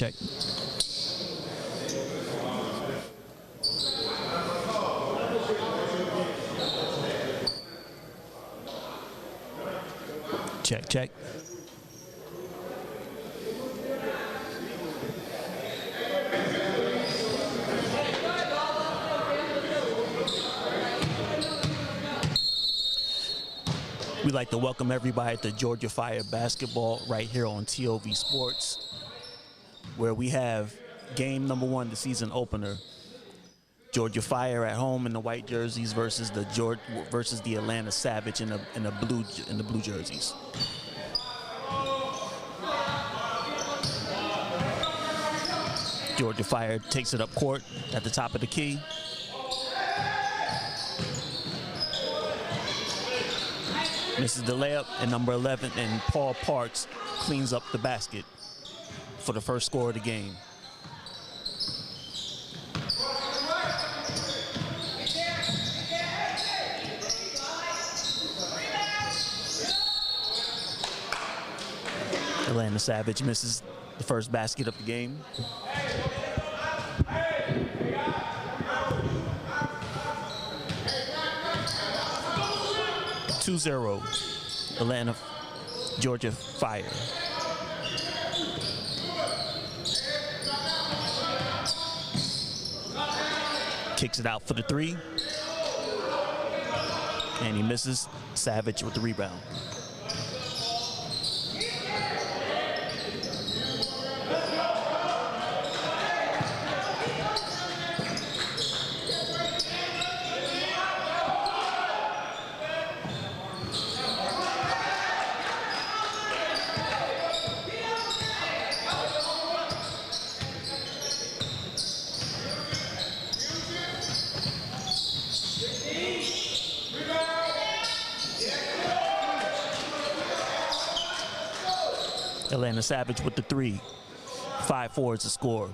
check. Check, check. We'd like to welcome everybody to Georgia Fire basketball right here on TOV Sports, where we have game number 1, the season opener. Georgia Fire at home in the white jerseys versus the Atlanta Savage in the blue jerseys. Georgia Fire takes it up court at the top of the key. Misses the layup, and number 11 and Paul Parks cleans up the basket for the first score of the game. Atlanta Savage misses the first basket of the game. Atlanta, Georgia Fire. Kicks it out for the 3. And he misses. Savage with the rebound. Atlanta Savage with the 3. 5-4 is the score.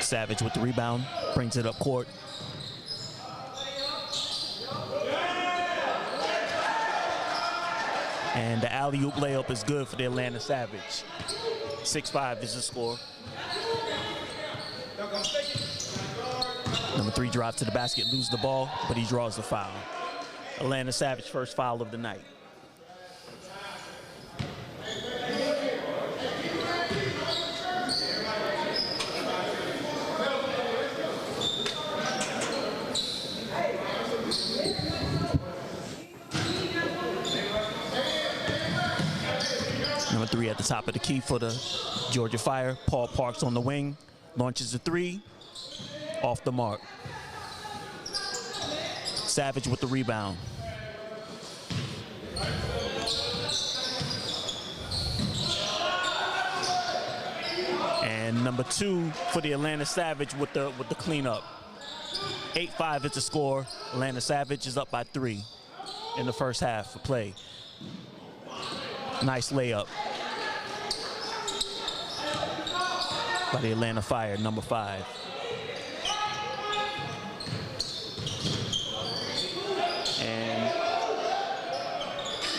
Savage with the rebound, brings it up court. And the alley-oop layup is good for the Atlanta Savage. 6-5 is the score. Number 3 drives to the basket, loses the ball, but he draws the foul. Atlanta Savage first foul of the night. Number 3 at the top of the key for the Georgia Fire. Paul Parks on the wing, launches the 3, off the mark. Savage with the rebound. And number 2 for the Atlanta Savage with the cleanup. 8-5 is the score. Atlanta Savage is up by 3 in the first half of play. Nice layup by the Atlanta Fire, number 5. And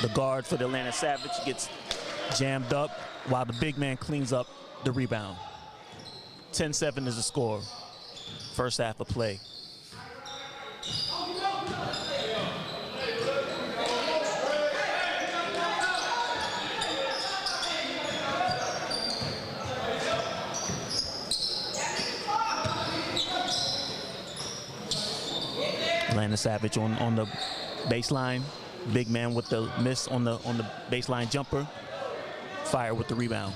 the guard for the Atlanta Savage gets jammed up while the big man cleans up the rebound. 10-7 is the score. First half of play. Atlanta Savage on the baseline. Big man with the miss on the baseline jumper. Fire with the rebound.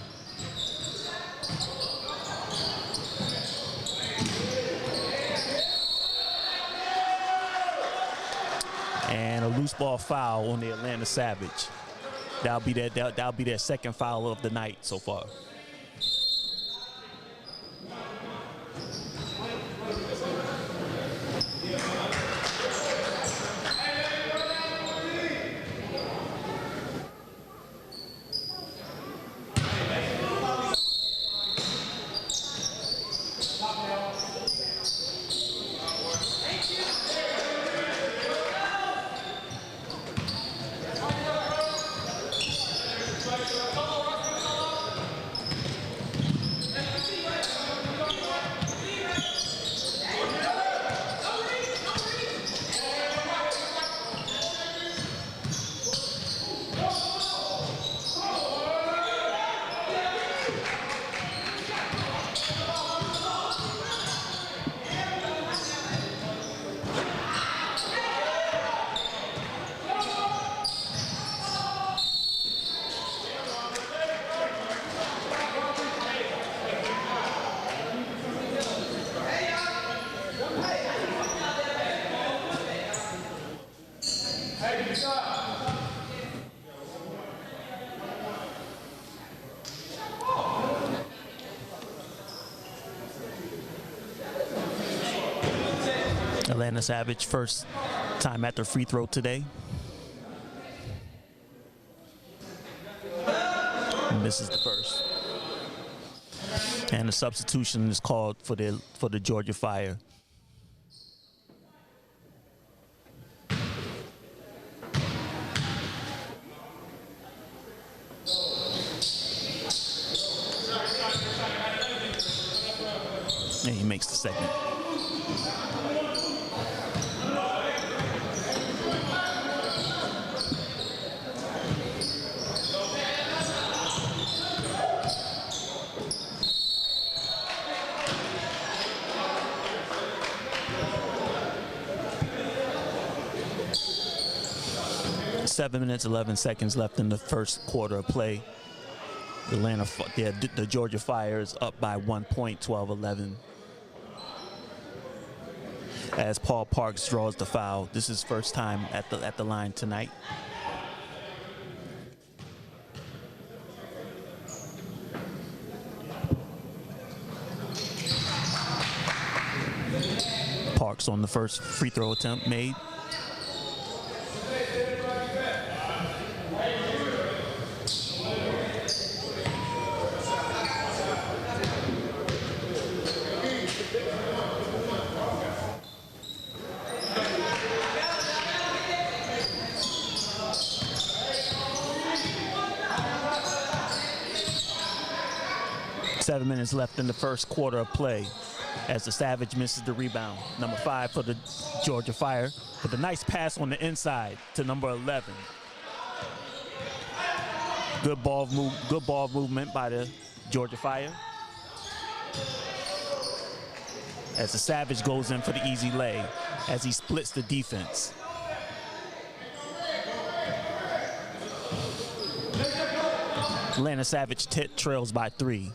And a loose ball foul on the Atlanta Savage. That'll be their second foul of the night so far. Atlanta Savage, first time at the free throw today. Misses the first. And a substitution is called for the Georgia Fire. And he makes the second. Seven minutes, 11 seconds left in the first quarter of play. The Georgia Fire is up by 1 point, 12-11. As Paul Parks draws the foul. This is first time at the line tonight. Parks on the first free throw attempt made. Seven minutes left in the first quarter of play as the Savage misses the rebound. Number 5 for the Georgia Fire with a nice pass on the inside to number 11. Good ball movement by the Georgia Fire. As the Savage goes in for the easy lay as he splits the defense. Atlanta Savage trails by 3.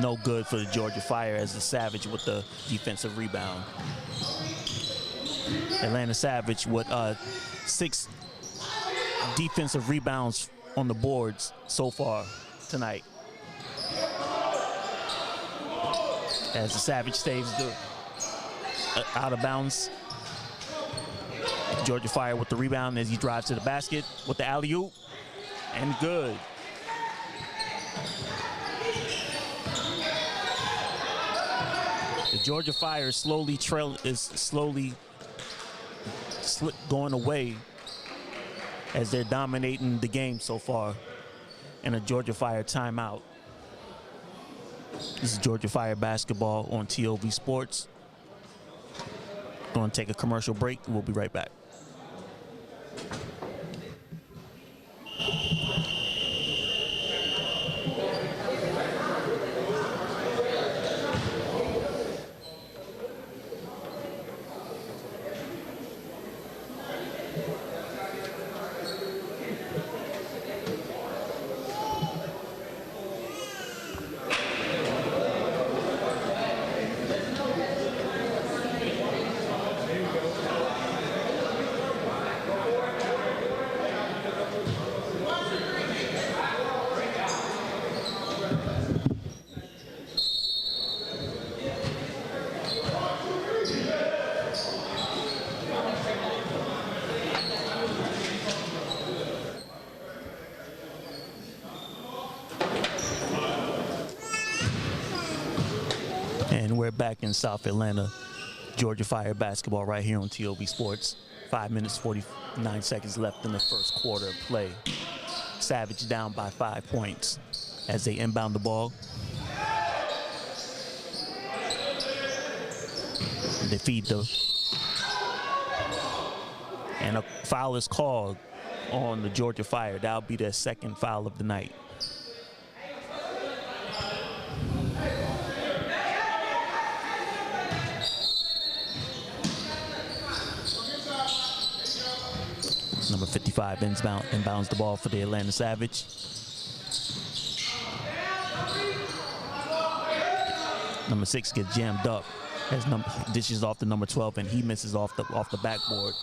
No good for the Georgia Fire as the Savage with the defensive rebound. Atlanta Savage with 6 defensive rebounds on the boards so far tonight. As the Savage saves the out of bounds. Georgia Fire with the rebound as he drives to the basket with the alley-oop, and good. The Georgia Fire is slowly going away as they're dominating the game so far. And a Georgia Fire timeout. This is Georgia Fire basketball on TOV Sports. Going to take a commercial break. We'll be right back. We're back in South Atlanta. Georgia Fire basketball right here on TOV Sports. 5 minutes, 49 seconds left in the first quarter of play. Savage down by 5 points as they inbound the ball. They feed and a foul is called on the Georgia Fire. That'll be their second foul of the night. Number 55 inbounds the ball for the Atlanta Savage. Number 6 gets jammed up as dishes off to number 12, and he misses off the backboard.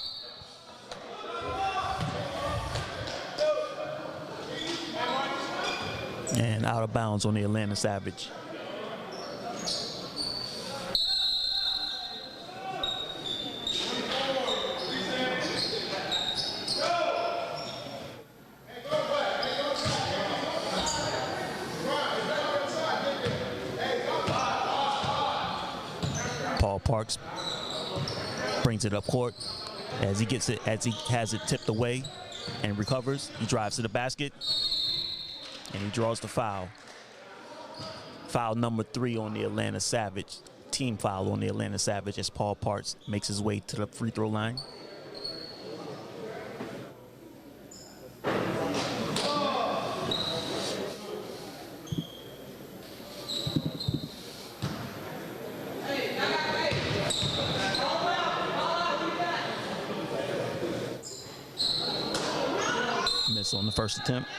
And out of bounds on the Atlanta Savage. Paul Parks brings it up court. As he has it tipped away and recovers, he drives to the basket and he draws the foul. Foul number 3 on the Atlanta Savage. Team foul on the Atlanta Savage as Paul Parks makes his way to the free throw line. Miss on the first attempt.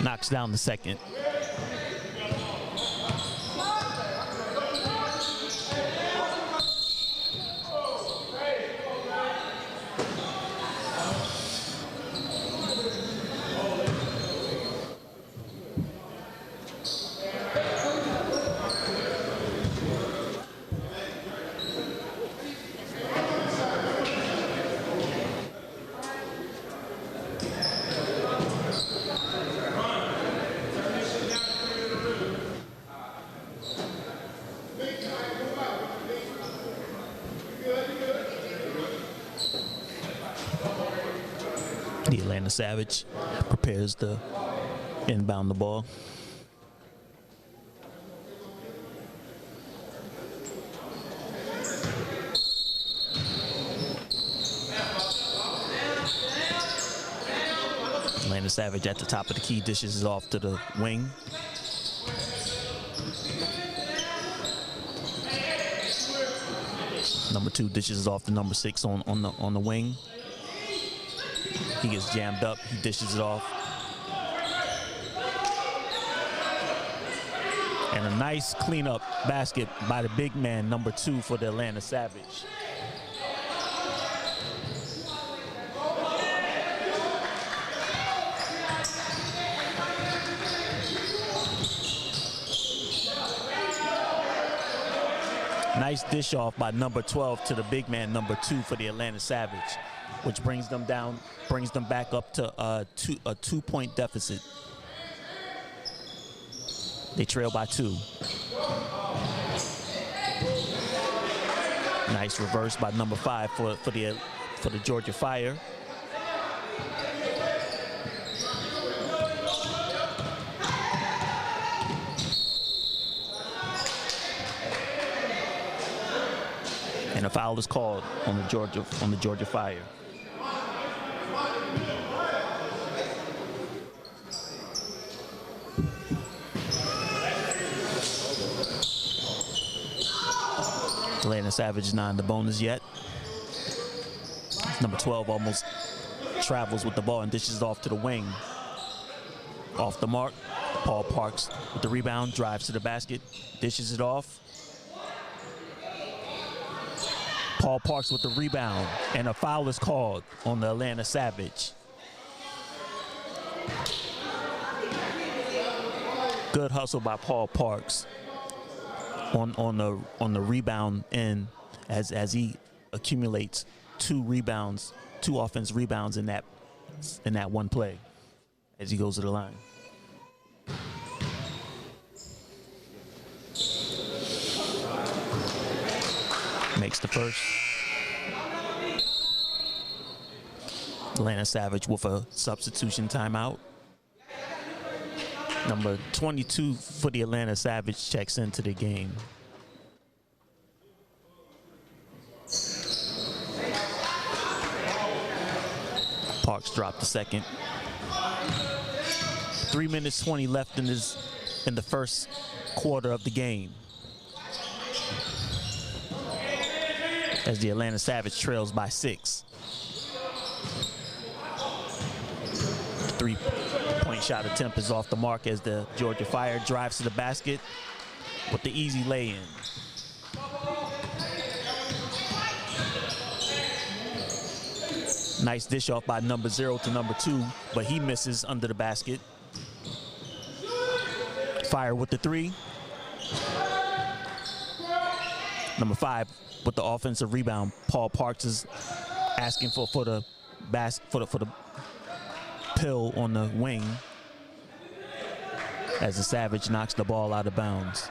Knocks down the second. The Atlanta Savage prepares to inbound the ball. Atlanta Savage at the top of the key, dishes it off to the wing. Number 2 dishes it off to number 6 on the wing. He gets jammed up, he dishes it off. And a nice cleanup basket by the big man, number 2 for the Atlanta Savage. Nice dish off by number 12 to the big man, number 2 for the Atlanta Savage, which brings them back up to a 2-point deficit. They trail by 2. Nice reverse by number 5 for the Georgia Fire. And a foul is called on the Georgia Fire. Atlanta Savage not in the bonus yet. Number 12 almost travels with the ball and dishes it off to the wing. Off the mark, Paul Parks with the rebound, drives to the basket, dishes it off. Paul Parks with the rebound, and a foul is called on the Atlanta Savage. Good hustle by Paul Parks on the rebound end as he accumulates 2 offensive rebounds in that one play as he goes to the line. Makes the first. Atlanta Savage with a substitution timeout. Number 22 for the Atlanta Savage checks into the game. Parks dropped the second. 3 minutes 20 left in the first quarter of the game, as the Atlanta Savage trails by 6. three-point shot attempt is off the mark as the Georgia Fire drives to the basket with the easy lay-in. Nice dish off by number 0 to number 2, but he misses under the basket. Fire with the 3. Number 5 with the offensive rebound. Paul Parks is asking for the pill on the wing as the Savage knocks the ball out of bounds.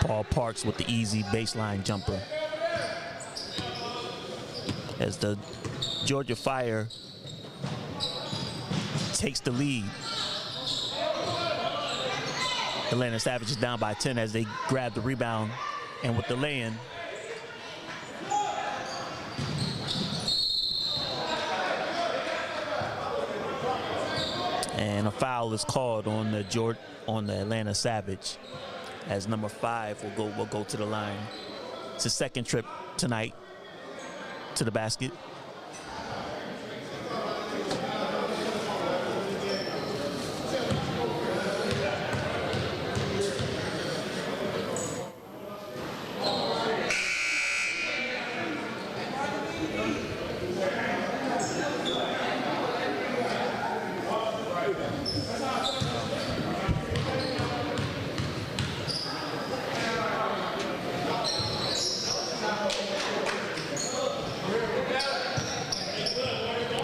Paul Parks with the easy baseline jumper. As the Georgia Fire takes the lead. Atlanta Savage is down by 10 as they grab the rebound, and with the lay-in, and a foul is called on the Atlanta Savage, as number 5 will go to the line. It's his second trip tonight to the basket.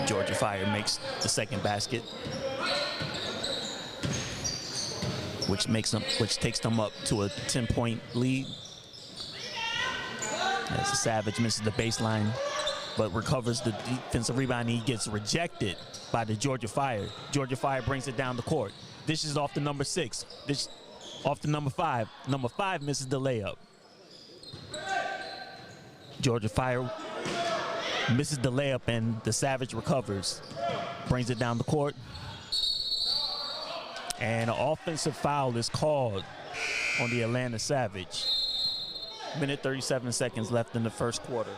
Georgia Fire makes the second basket, which takes them up to a 10-point lead. As the Savage misses the baseline, but recovers the defensive rebound. He gets rejected by the Georgia Fire. Georgia Fire brings it down the court. This is off to number 6. This off to number 5. Number 5 misses the layup. Georgia Fire misses the layup, and the Savage recovers. Brings it down the court. And an offensive foul is called on the Atlanta Savage. Minute 37 seconds left in the first quarter.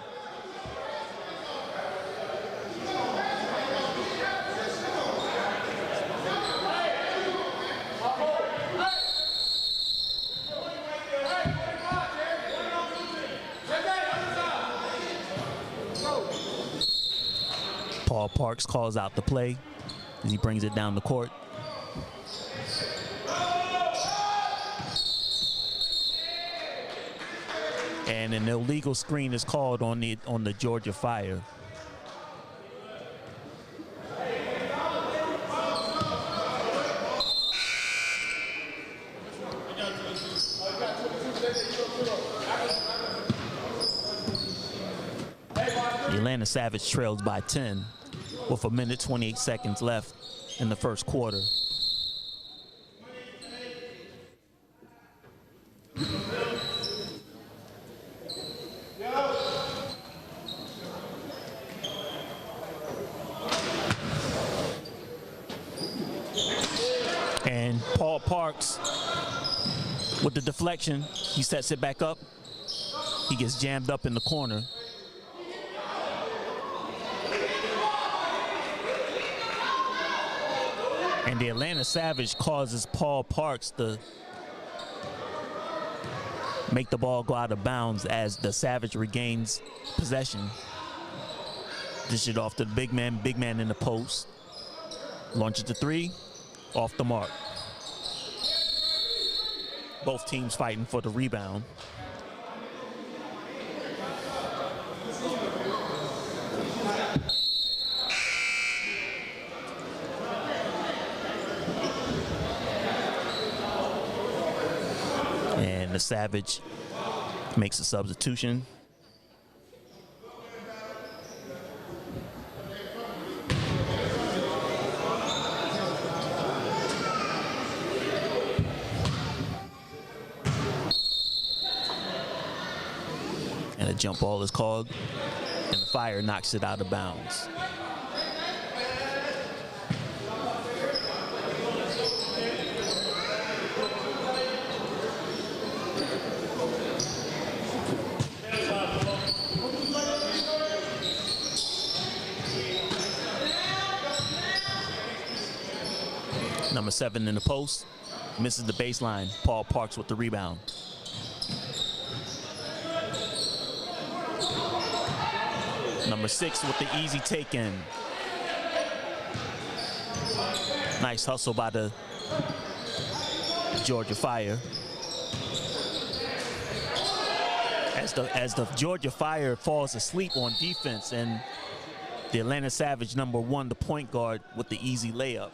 Paul Parks calls out the play as he brings it down the court. And an illegal screen is called on the Georgia Fire. The Atlanta Savage trails by 10 with a minute 28 seconds left in the first quarter. And Paul Parks with the deflection, he sets it back up. He gets jammed up in the corner. And the Atlanta Savage causes Paul Parks to make the ball go out of bounds as the Savage regains possession. Dish it off to the big man in the post. Launches the 3, off the mark. Both teams fighting for the rebound. The Savage makes a substitution. And a jump ball is called, and the Fire knocks it out of bounds. Number 7 in the post, misses the baseline. Paul Parks with the rebound. Number 6 with the easy take-in. Nice hustle by the Georgia Fire. As the Georgia Fire falls asleep on defense, and the Atlanta Savage, number 1, the point guard, with the easy layup.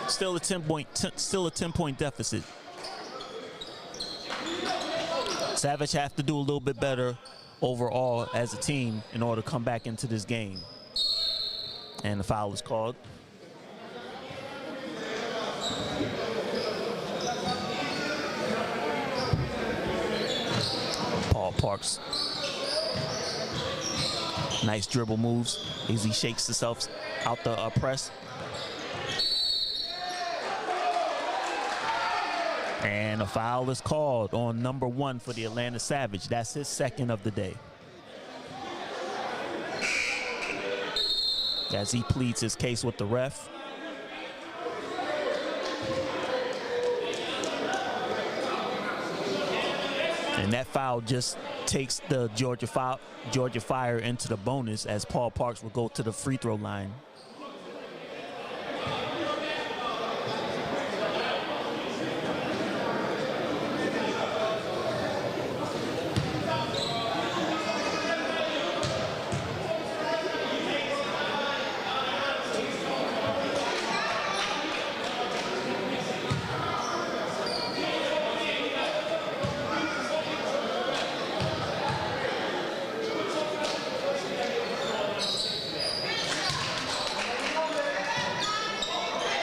Still a 10-point deficit. Savage have to do a little bit better overall as a team in order to come back into this game. And the foul is called. Paul Parks. Nice dribble moves as he shakes himself out the press. And a foul is called on number 1 for the Atlanta Savage. That's his second of the day. As he pleads his case with the ref. And that foul just takes the Georgia Fire into the bonus, as Paul Parks will go to the free throw line.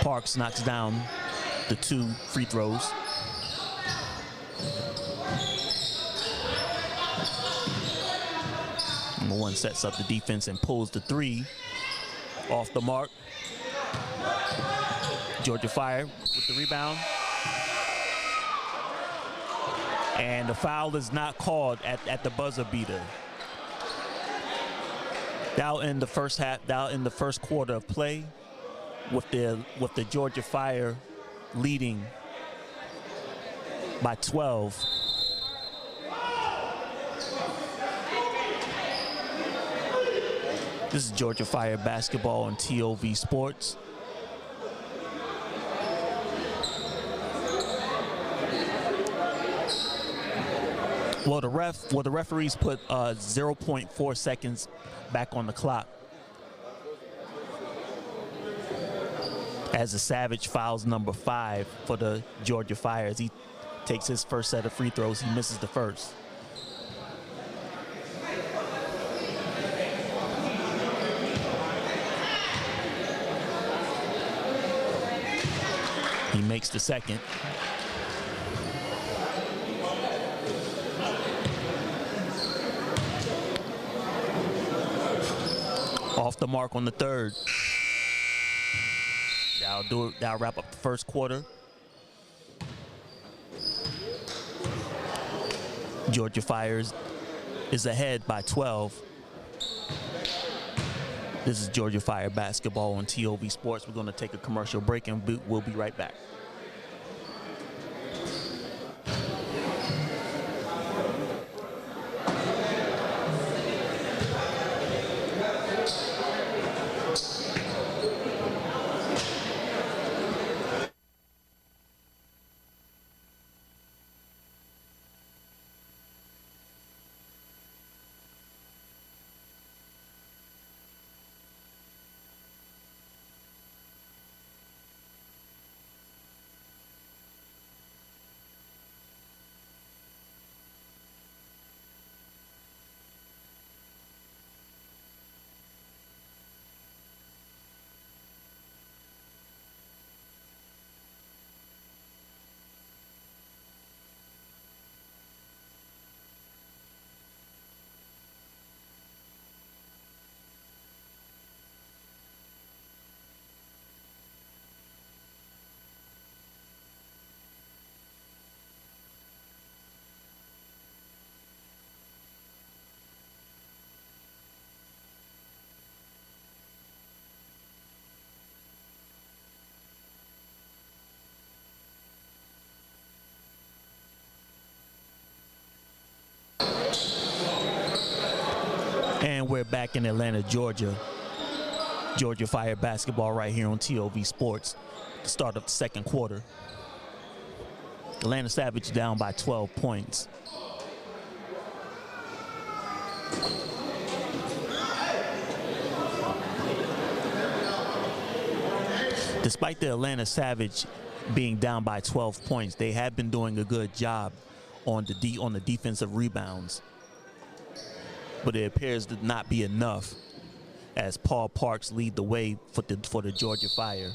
Parks knocks down the 2 free throws. Number 1 sets up the defense and pulls the 3 off the mark. Georgia Fire with the rebound. And the foul is not called at the buzzer beater. Now in the first quarter of play, with the Georgia Fire leading by 12. This is Georgia Fire basketball on TOV Sports. Well, the referees put 0.4 seconds back on the clock as the Savage fouls number 5 for the Georgia Fire. As he takes his first set of free throws, he misses the first. He makes the second. Off the mark on the third. That'll wrap up the first quarter. Georgia Fire is ahead by 12. This is Georgia Fire basketball on TOV Sports. We're going to take a commercial break and we'll be right back. And we're back in Atlanta, Georgia. Georgia Fire basketball right here on TOV Sports. The start of the second quarter. Atlanta Savage down by 12 points. Despite the Atlanta Savage being down by 12 points, they have been doing a good job on the defensive rebounds. But it appears to not be enough as Paul Parks lead the way for the Georgia Fire.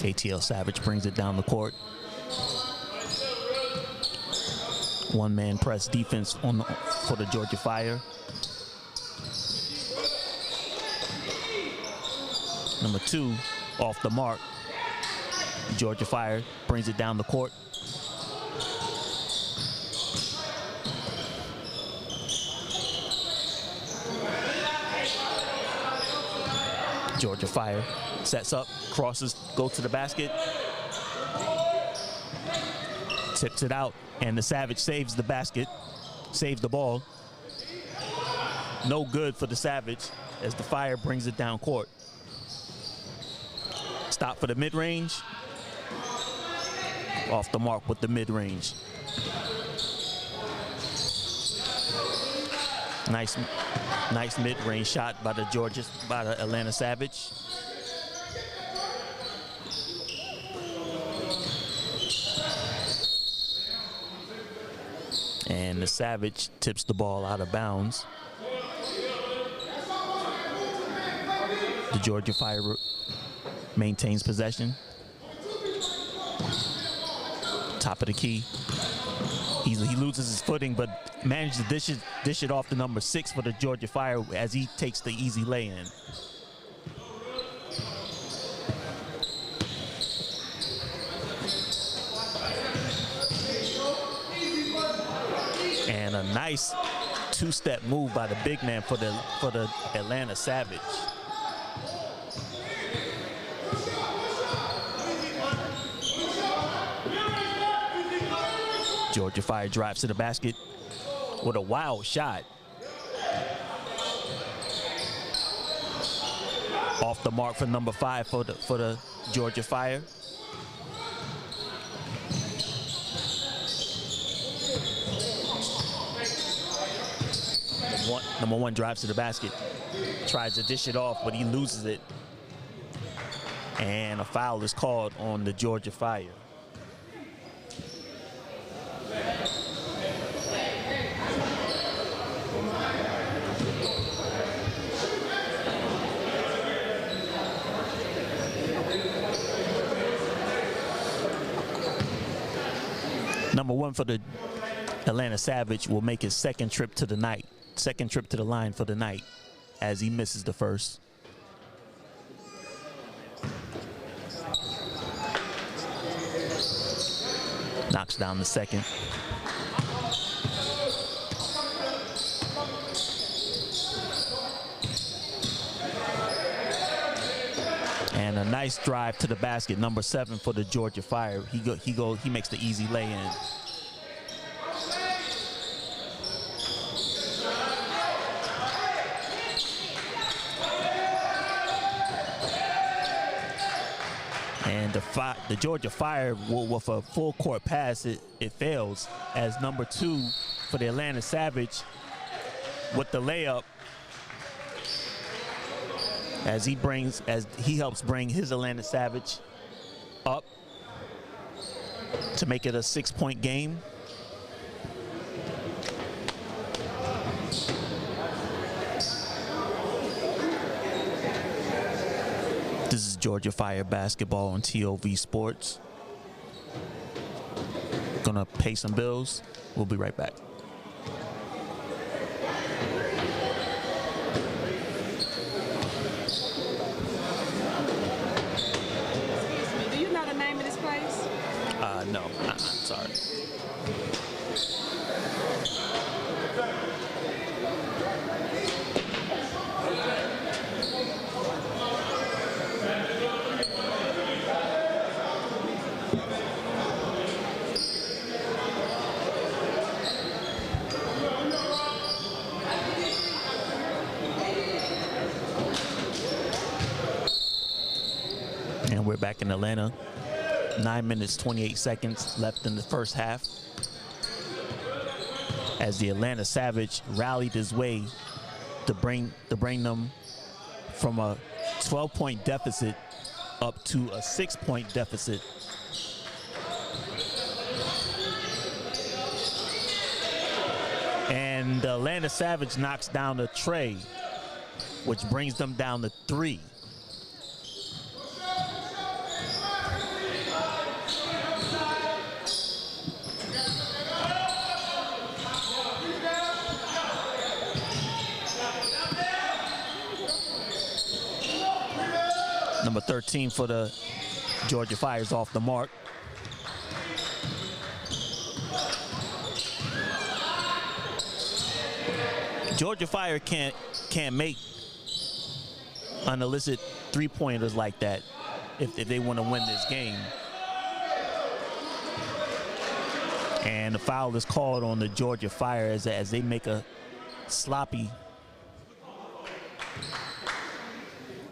ATL Savage brings it down the court. One-man press defense for the Georgia Fire. Number 2 off the mark. Georgia Fire brings it down the court. Georgia Fire sets up, crosses, goes to the basket, tips it out, and the Savage saves the basket, saves the ball. No good for the Savage as the Fire brings it down court. Stop for the mid-range. Off the mark with the mid-range. Nice mid-range shot by the Atlanta Savage. And the Savage tips the ball out of bounds. The Georgia Fire maintains possession. Top of the key. He loses his footing, but managed to dish it off to number 6 for the Georgia Fire as he takes the easy lay-in. And a nice two-step move by the big man for the Atlanta Savage. Georgia Fire drives to the basket with a wild shot. Off the mark for number 5 for the Georgia Fire. Number one drives to the basket, tries to dish it off, but he loses it. And a foul is called on the Georgia Fire. Number 1 for the Atlanta Savage will make his second trip to the line for the night as he misses the first. Knocks down the second. And a nice drive to the basket, number 7 for the Georgia Fire. He makes the easy lay-in. And the Georgia Fire, with a full court pass, it fails as number 2 for the Atlanta Savage with the layup, as he helps bring his Atlanta Savage up to make it a 6-point game. This is Georgia Fire basketball on TOV Sports. Gonna pay some bills. We'll be right back. No, sorry. back in Atlanta. 9 minutes, 28 seconds left in the first half, as the Atlanta Savage rallied his way to bring them from a 12-point deficit up to a 6-point deficit. And the Atlanta Savage knocks down a tray, which brings them down to 3. Number 13 for the Georgia Fire is off the mark. Georgia Fire can't make unillicit three-pointers like that if they want to win this game. And the foul is called on the Georgia Fire as they make a sloppy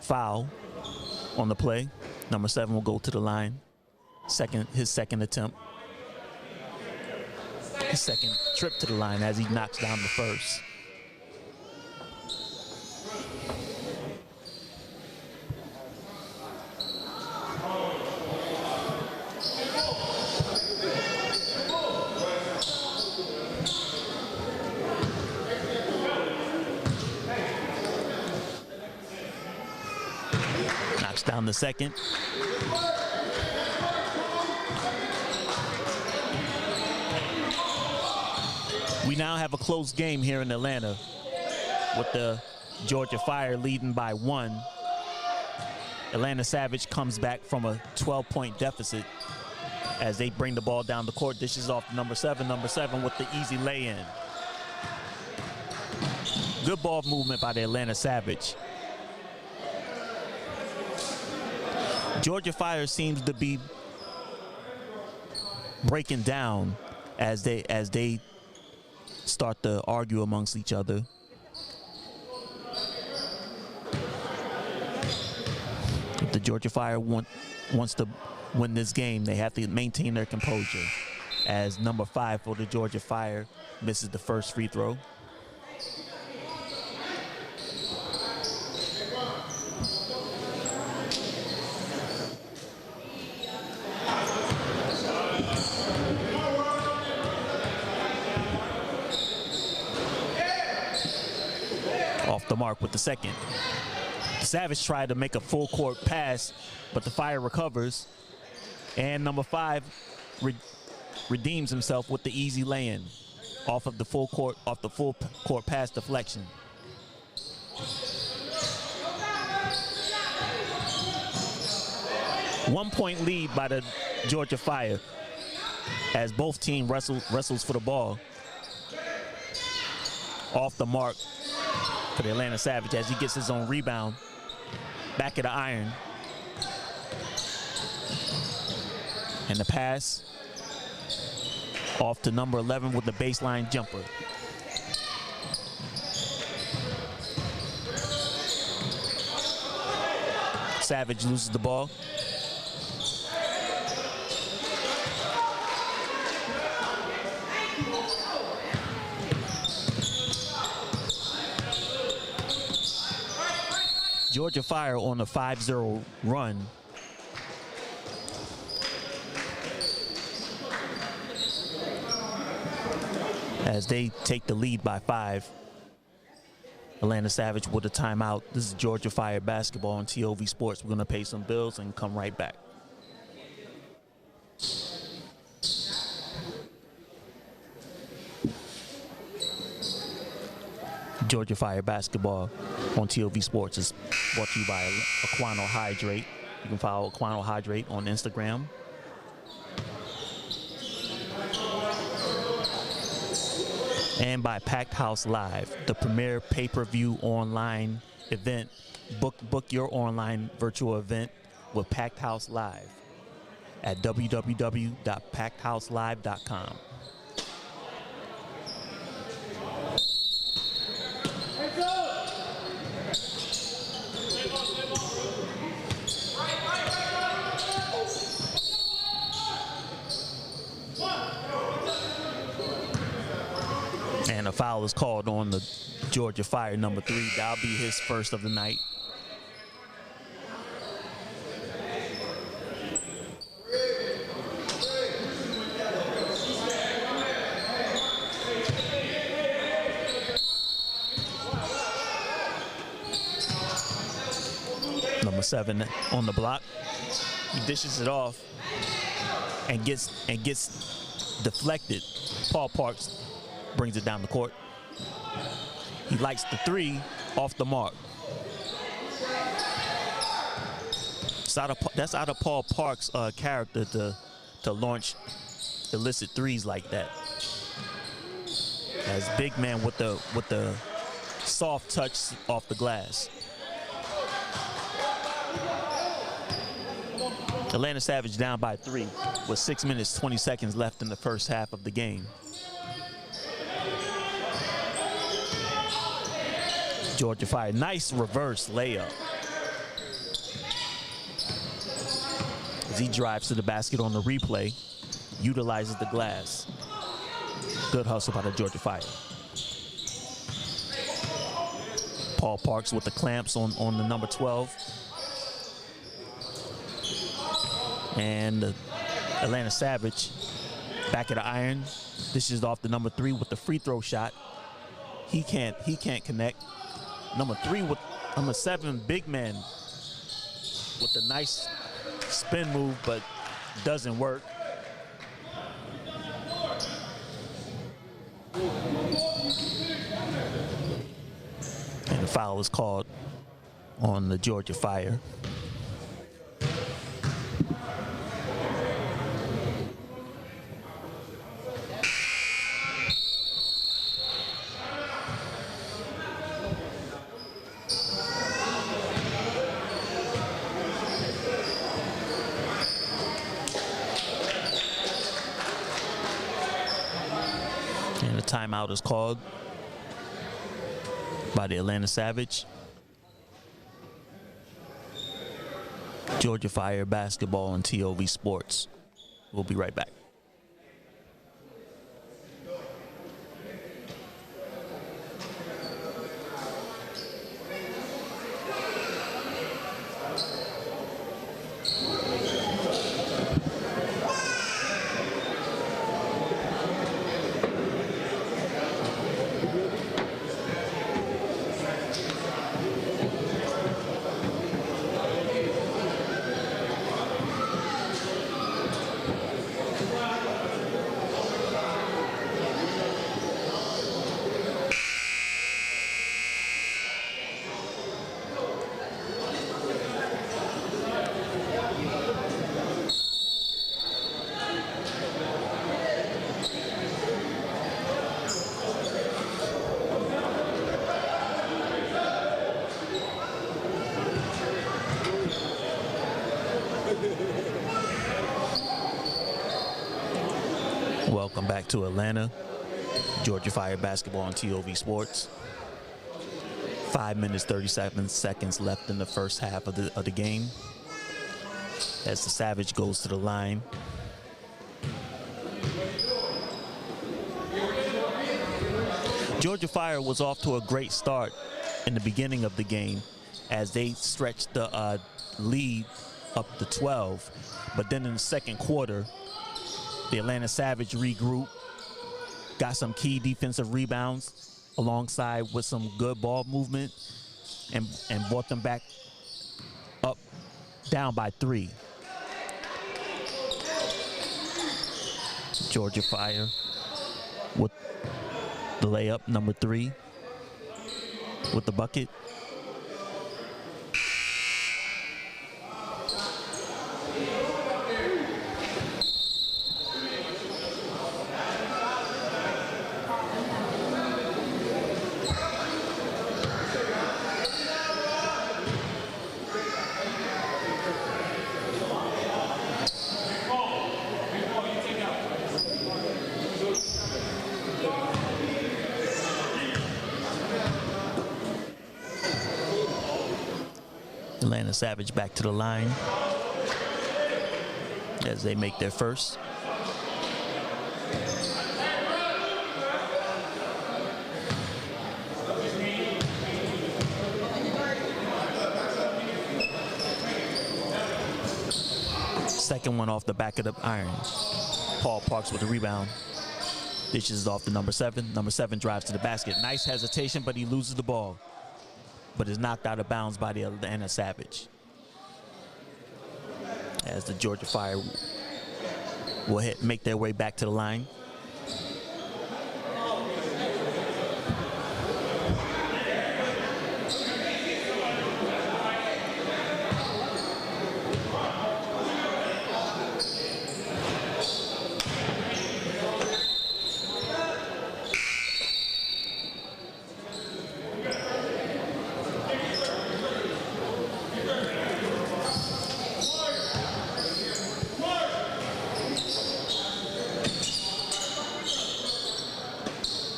foul on the play. Number 7 will go to the line. His second attempt. His second trip to the line as he knocks down the first. Down the second. We now have a close game here in Atlanta with the Georgia Fire leading by 1. Atlanta Savage comes back from a 12-point deficit as they bring the ball down the court. Dishes off to number 7. Number 7 with the easy lay-in. Good ball movement by the Atlanta Savage. Georgia Fire seems to be breaking down as they start to argue amongst each other. If the Georgia Fire wants to win this game, they have to maintain their composure, as number 5 for the Georgia Fire misses the first free throw. Off the mark with the second. Savage tried to make a full court pass, but the Fire recovers. And number 5 redeems himself with the easy lay-in off the full court pass deflection. One-point lead by the Georgia Fire as both teams wrestles for the ball. Off the mark for the Atlanta Savage as he gets his own rebound. Back of the iron. And the pass off to number 11 with the baseline jumper. Savage loses the ball. Georgia Fire on a 5-0 run. As they take the lead by 5. Atlanta Savage with a timeout. This is Georgia Fire basketball on TOV Sports. We're gonna pay some bills and come right back. Georgia Fire basketball on TOV Sports is brought to you by AQUANO Hydrate. You can follow AQUANO Hydrate on Instagram. And by Packed House Live, the premier pay-per-view online event. Book your online virtual event with Packed House Live at www.packedhouselive.com. And a foul is called on the Georgia Fire, number 3. That'll be his first of the night. Number 7 on the block. He dishes it off and gets deflected. Paul Parks brings it down the court. He likes the 3 off the mark. That's out of Paul Parks' character to launch illicit 3s like that. As big man with the soft touch off the glass. Atlanta Savage down by 3 with 6 minutes, 20 seconds left in the first half of the game. Georgia Fire, nice reverse layup. As he drives to the basket on the replay, utilizes the glass. Good hustle by the Georgia Fire. Paul Parks with the clamps on the number 12. And the Atlanta Savage back at the iron. This is off the number 3 with the free throw shot. He can't connect. Number 3 with number 7, big man with a nice spin move, but doesn't work. And the foul is called on the Georgia Fire. And a timeout is called by the Atlanta Savage. Georgia Fire basketball on TOV Sports. We'll be right back. Welcome back to Atlanta. Georgia Fire basketball on TOV Sports. 5 minutes, 37 seconds left in the first half of the game. As the Savage goes to the line. Georgia Fire was off to a great start in the beginning of the game as they stretched the lead up to 12. But then in the second quarter, the Atlanta Savage regrouped, got some key defensive rebounds alongside with some good ball movement and brought them back up down by 3. Georgia Fire with the layup, number 3 with the bucket. Atlanta Savage back to the line as they make their first. Second one off the back of the iron. Paul Parks with the rebound. Dishes off to number 7. Number 7 drives to the basket. Nice hesitation, but he loses the ball. But is knocked out of bounds by the Atlanta Savage. As the Georgia Fire will make their way back to the line.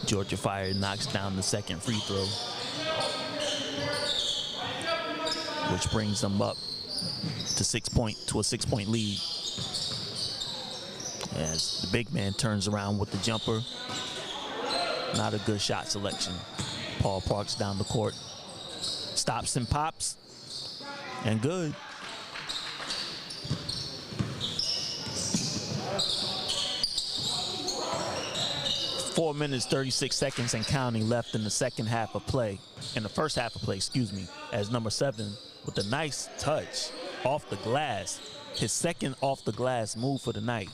Georgia Fire knocks down the second free throw, which brings them up to a 6-point lead. As the big man turns around with the jumper. Not a good shot selection. Paul Parks down the court. Stops and pops. And good. Four minutes, 36 seconds and counting left in the second half of play. In the first half of play, excuse me, as number 7 with a nice touch off the glass. His second off the glass move for the night.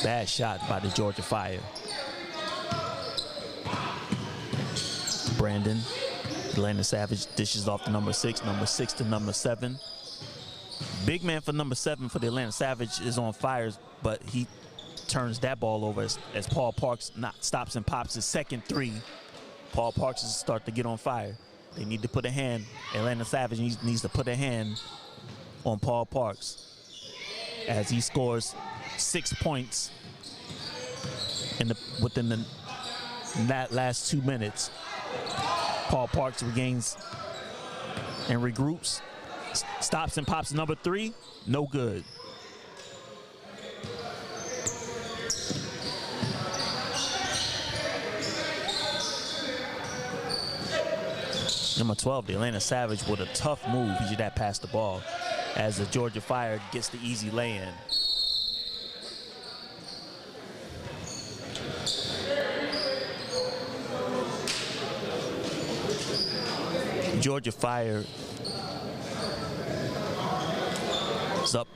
Bad shot by the Georgia Fire. Brandon, Atlanta Savage dishes off to number 6 to number 7. Big man for number 7 for the Atlanta Savage is on fire, but he turns that ball over as Paul Parks stops and pops his second 3. Paul Parks is start to get on fire. They need to put a hand. Atlanta Savage needs to put a hand on Paul Parks as he scores 6 points within that last 2 minutes. Paul Parks regains and regroups. Stops and pops number 3, no good. Number 12, the Atlanta Savage with a tough move. He did that past the ball as the Georgia Fire gets the easy lay-in. Georgia Fire is up,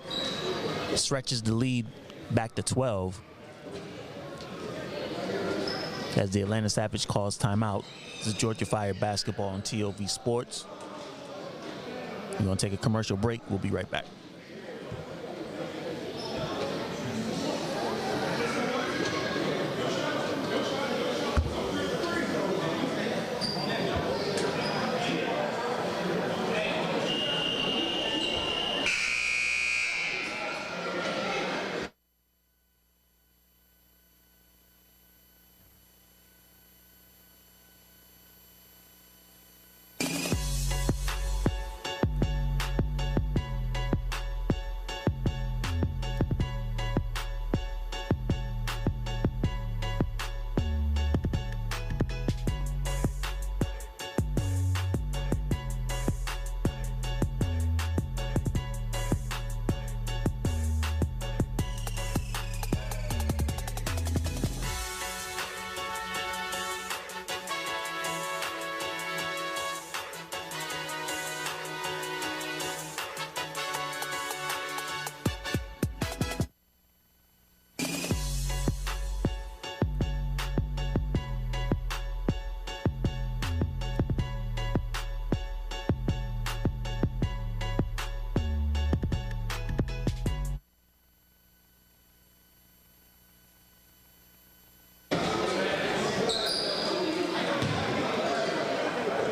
stretches the lead back to 12 as the Atlanta Savage calls timeout. This is Georgia Fire basketball on TOV Sports. We're going to take a commercial break. We'll be right back.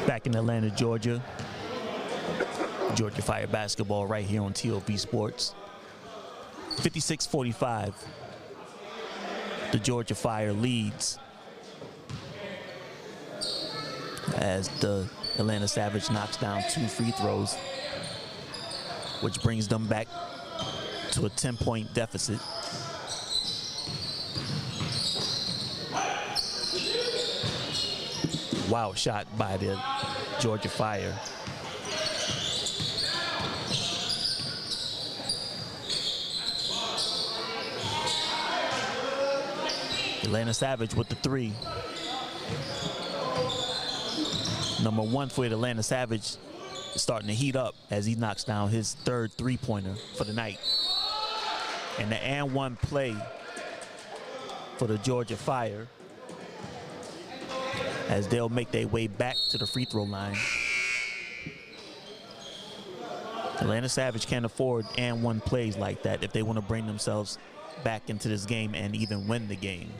Back in Atlanta, Georgia. Georgia Fire basketball right here on TOV Sports. 56-45. The Georgia Fire leads as the Atlanta Savage knocks down 2 free throws, which brings them back to a 10-point deficit. Wow shot by the Georgia Fire. Atlanta Savage with the 3. Number 1 for Atlanta Savage is starting to heat up as he knocks down his 3rd three-pointer for the night. And the and 1 play for the Georgia Fire as they'll make their way back to the free throw line. Atlanta Savage can't afford and 1 plays like that if they want to bring themselves back into this game and even win the game.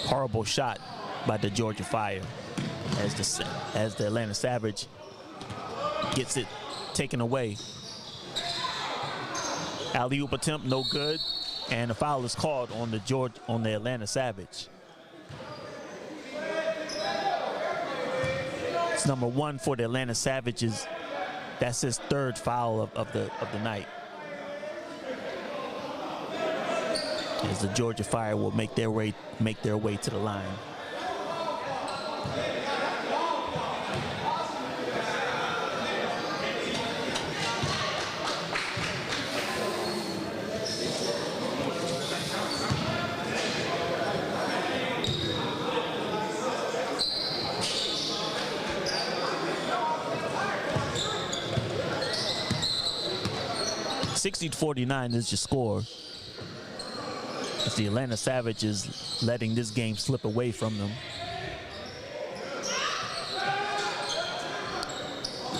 Horrible shot by the Georgia Fire as the Atlanta Savage gets it taken away. Alley-oop attempt, no good, and a foul is called on the Atlanta Savage. It's number 1 for the Atlanta Savages. That's his 3rd foul of the night. As the Georgia Fire will make their way to the line. (60-49) is your score. As the Atlanta Savage is letting this game slip away from them.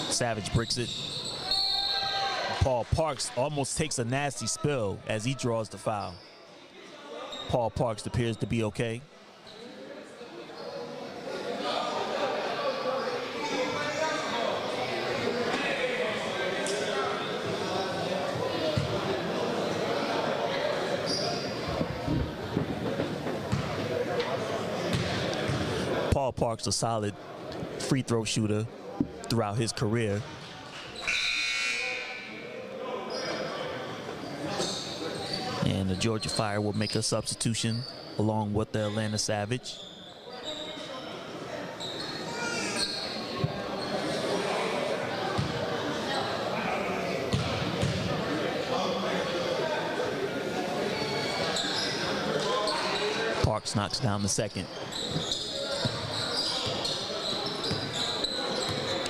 Savage bricks it. Paul Parks almost takes a nasty spill as he draws the foul. Paul Parks appears to be okay. Paul Parks, a solid free throw shooter throughout his career. And the Georgia Fire will make a substitution along with the Atlanta Savage. Parks knocks down the second.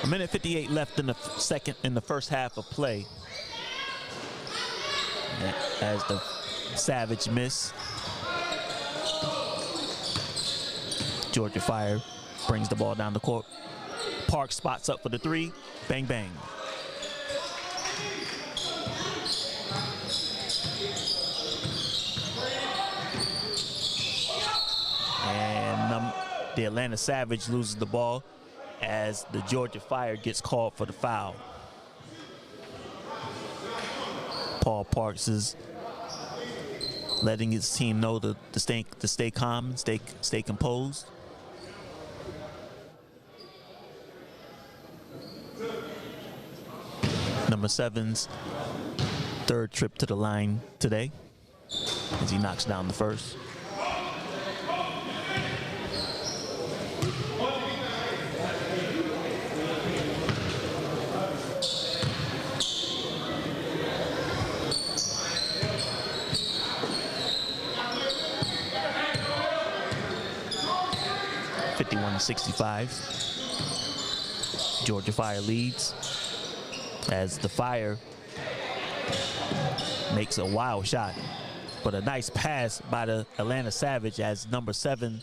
1:58 left in the first half of play. As the Savage miss, Georgia Fire brings the ball down the court. Parks spots up for the 3. Bang, bang. And the Atlanta Savage loses the ball as the Georgia Fire gets called for the foul. Paul Parks is letting his team know to stay calm and stay composed. Number 7's 3rd trip to the line today as he knocks down the first. (51-65). Georgia Fire leads as the Fire makes a wild shot, but a nice pass by the Atlanta Savage as number 7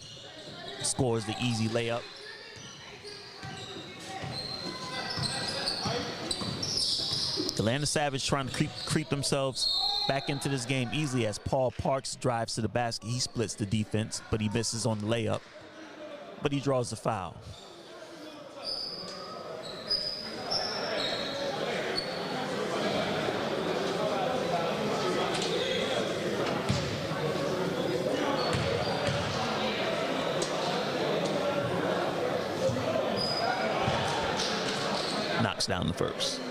scores the easy layup. Atlanta Savage trying to creep themselves back into this game easily as Paul Parks drives to the basket. He splits the defense, but he misses on the layup. But he draws the foul. knocks down the first.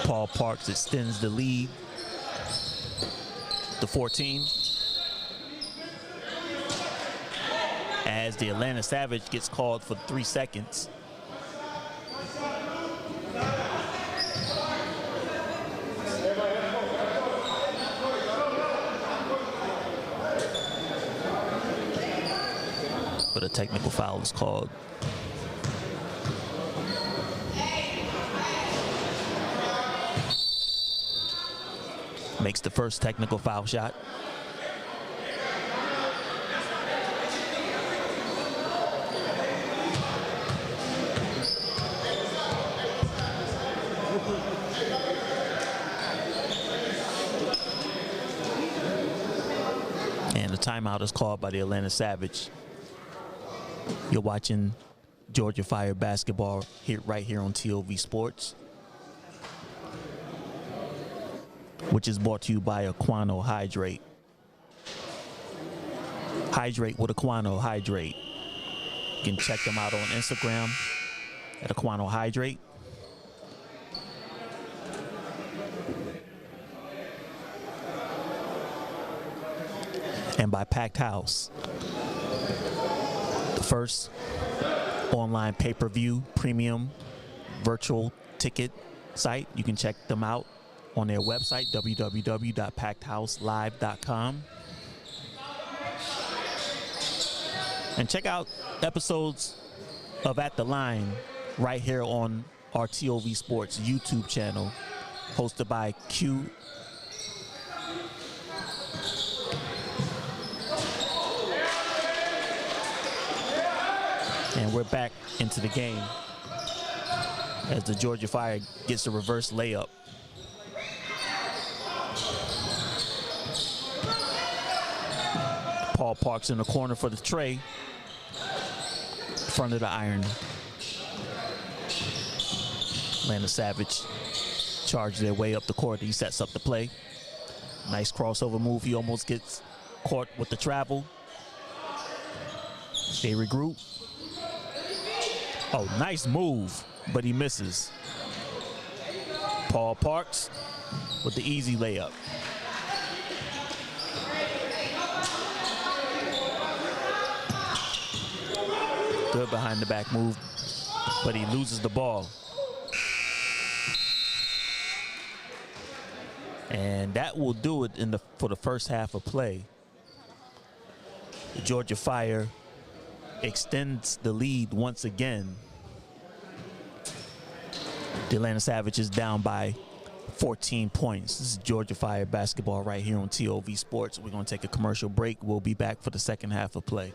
Paul Parks extends the lead to 14. As the Atlanta Savage gets called for 3 seconds. But a technical foul is called. Makes the first technical foul shot. And the timeout is called by the Atlanta Savage. You're watching Georgia Fire basketball right here on TOV Sports, which is brought to you by AQUANO Hydrate. Hydrate with AQUANO Hydrate. You can check them out on Instagram at AQUANO Hydrate. And by Packed House, the first online pay-per-view premium virtual ticket site. You can check them out on their website, www.packedhouselive.com. And check out episodes of At the Line right here on our TOV Sports YouTube channel, hosted by Q. And we're back into the game as the Georgia Fire gets a reverse layup. Paul Parks in the corner for the tray, front of the iron. Atlanta Savage charge their way up the court. He sets up the play. Nice crossover move. He almost gets caught with the travel. They regroup. Oh, nice move, but he misses. Paul Parks with the easy layup. Good behind the back move, but he loses the ball. And that will do it for the first half of play. The Georgia Fire extends the lead once again. The Atlanta Savage is down by 14 points. This is Georgia Fire basketball right here on TOV Sports. We're going to take a commercial break. We'll be back for the second half of play.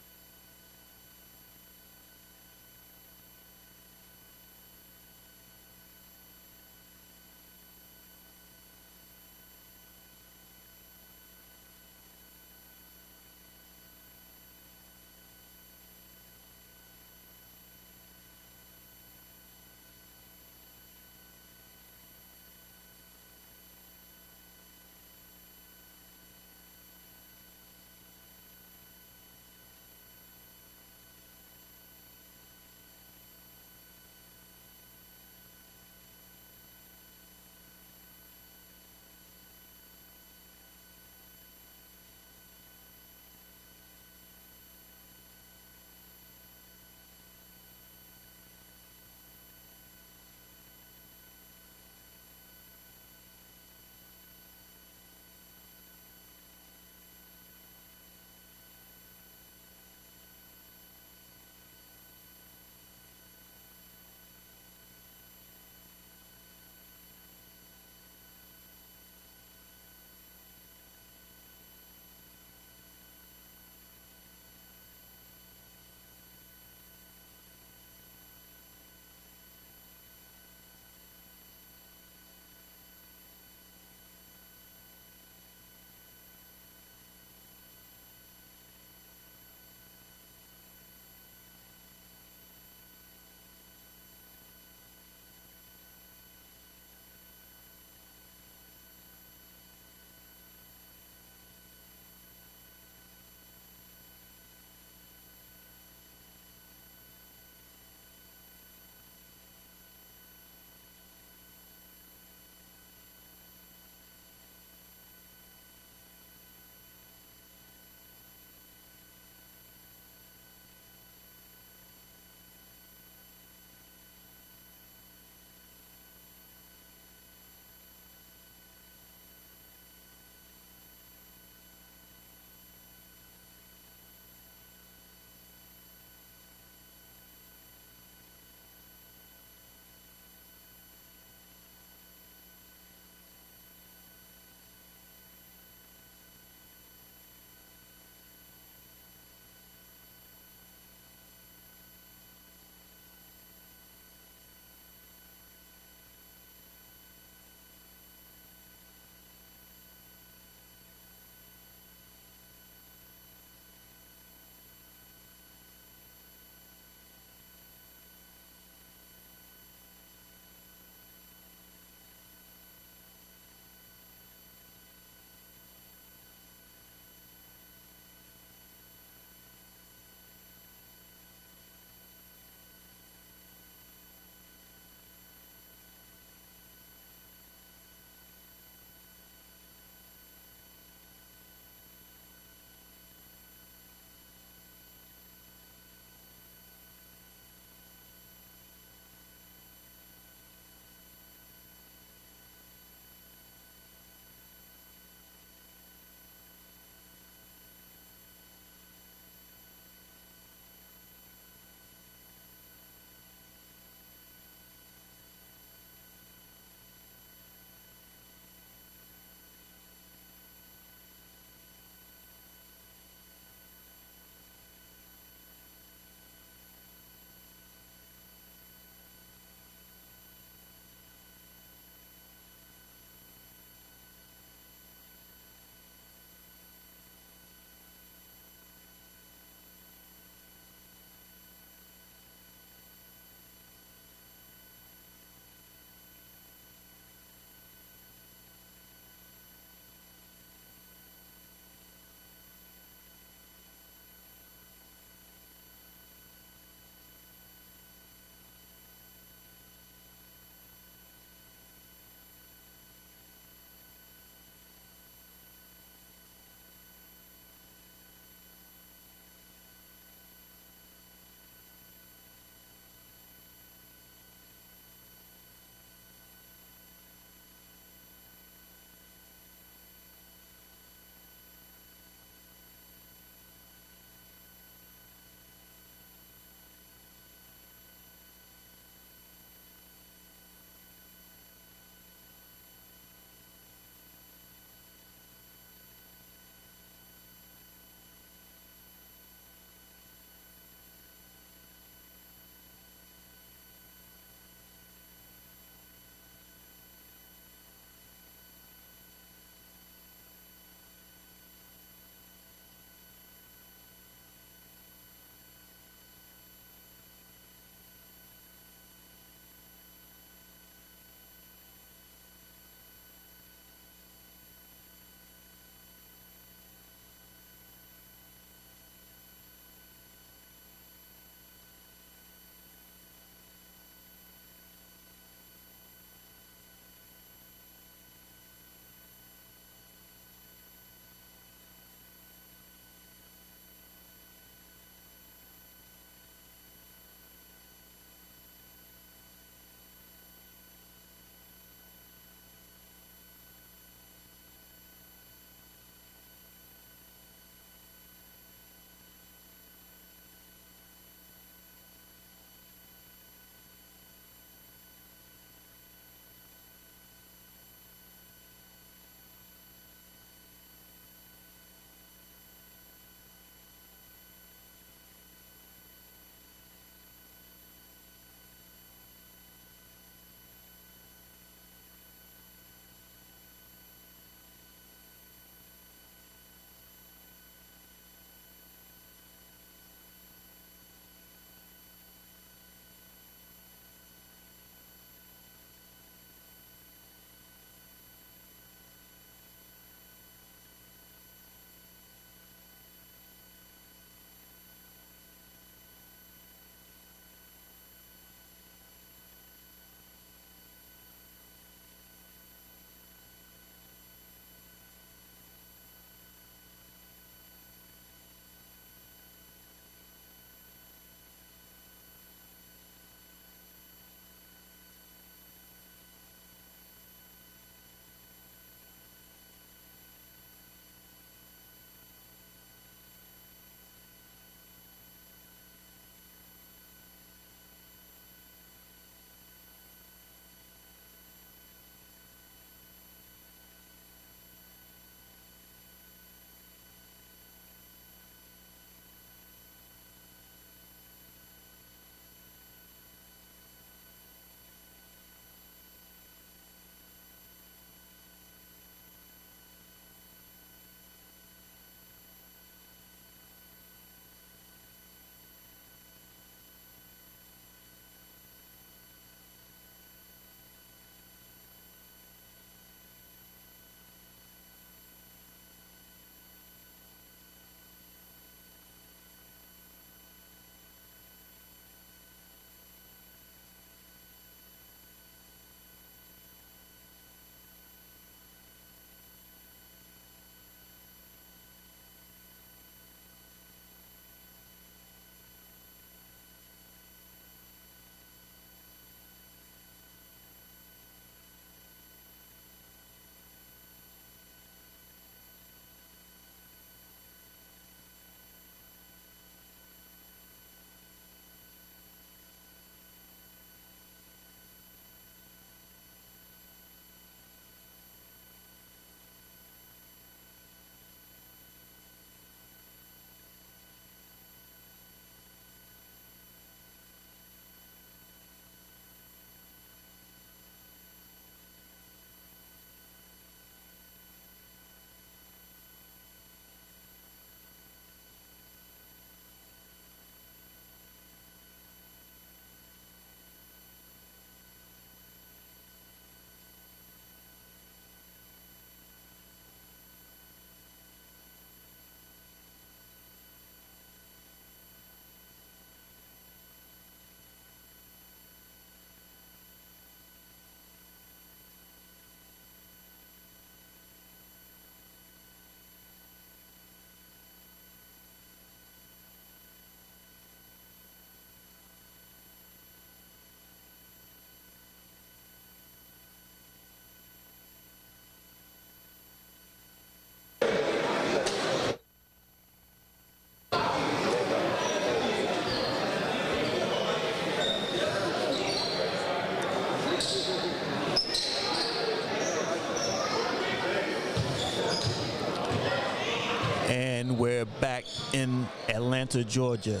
And we're back in Atlanta, Georgia.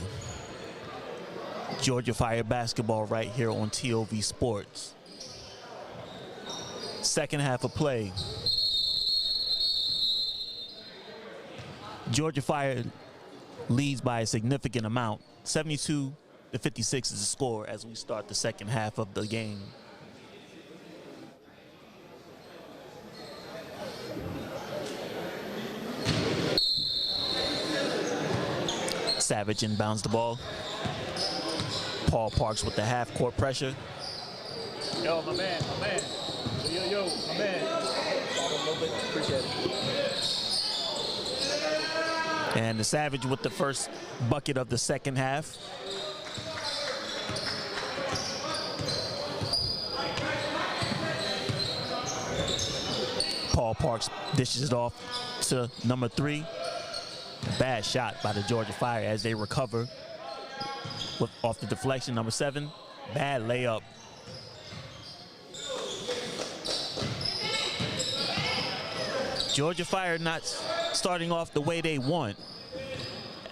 Georgia Fire basketball right here on TOV Sports. Second half of play. Georgia Fire leads by a significant amount. 72-56 is the score as we start the second half of the game. Savage inbounds the ball. Paul Parks with the half-court pressure. Yo, my man. Yo, my man. Appreciate it. And the Savage with the first bucket of the second half. Paul Parks dishes it off to number 3. Bad shot by the Georgia Fire as they recover off the deflection. Number 7, bad layup. Georgia Fire not starting off the way they want,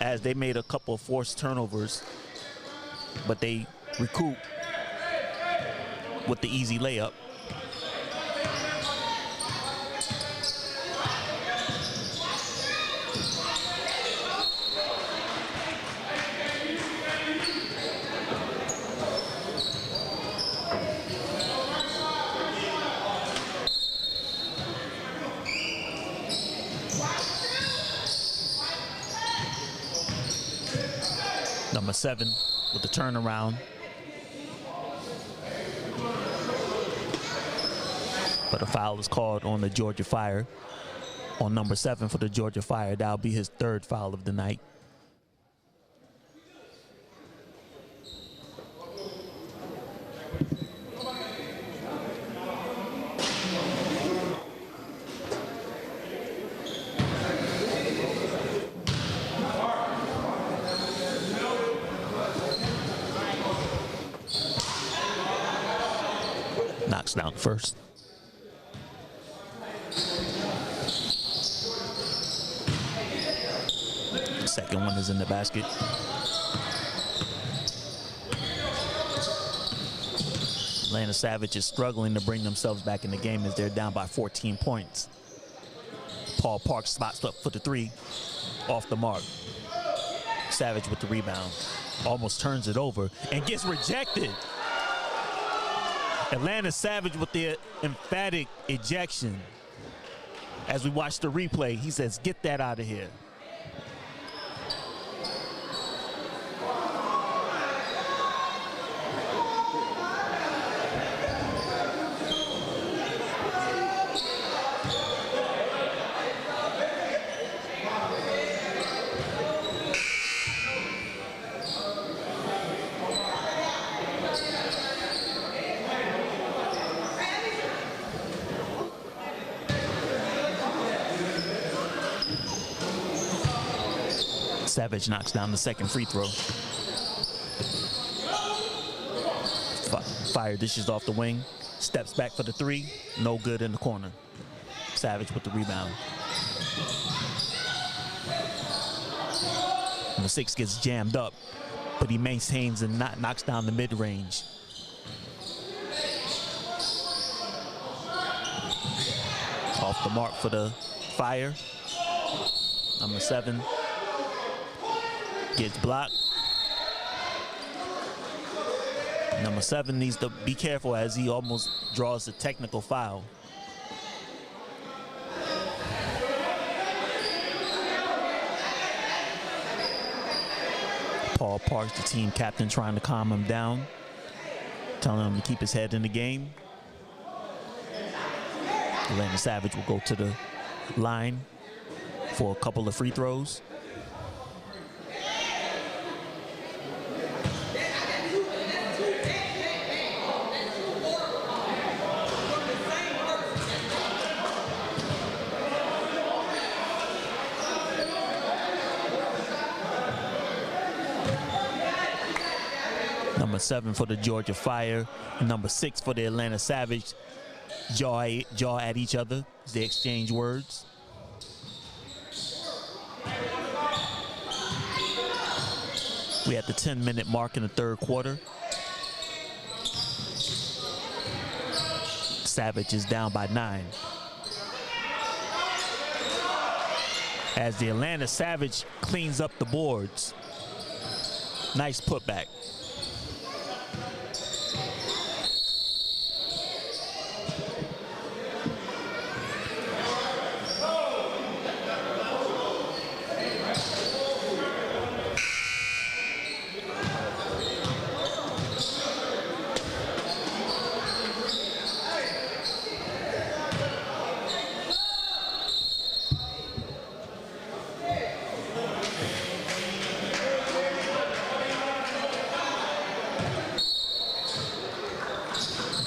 as they made a couple of forced turnovers, but they recoup with the easy layup. Number 7 with the turnaround. But a foul is called on the Georgia Fire. On number 7 for the Georgia Fire. That'll be his 3rd foul of the night. Knocks down first. Second one is in the basket. Atlanta Savage is struggling to bring themselves back in the game as they're down by 14 points. Paul Parks spots up for the 3, off the mark. Savage with the rebound. Almost turns it over and gets rejected. Atlanta Savage with the emphatic ejection. As we watch the replay, he says, "Get that out of here." Savage knocks down the second free throw. Fire dishes off the wing, steps back for the 3, no good in the corner. Savage with the rebound. Number 6 gets jammed up, but he maintains and knocks down the mid-range. Off the mark for the Fire. Number 7 gets blocked. Number 7 needs to be careful as he almost draws a technical foul. Paul Parks, the team captain, trying to calm him down, telling him to keep his head in the game. Atlanta Savage will go to the line for a couple of free throws. Number 7 for the Georgia Fire, number 6 for the Atlanta Savage. Jaw at each other as they exchange words. We at the 10-minute mark in the third quarter. Savage is down by 9. As the Atlanta Savage cleans up the boards. Nice putback.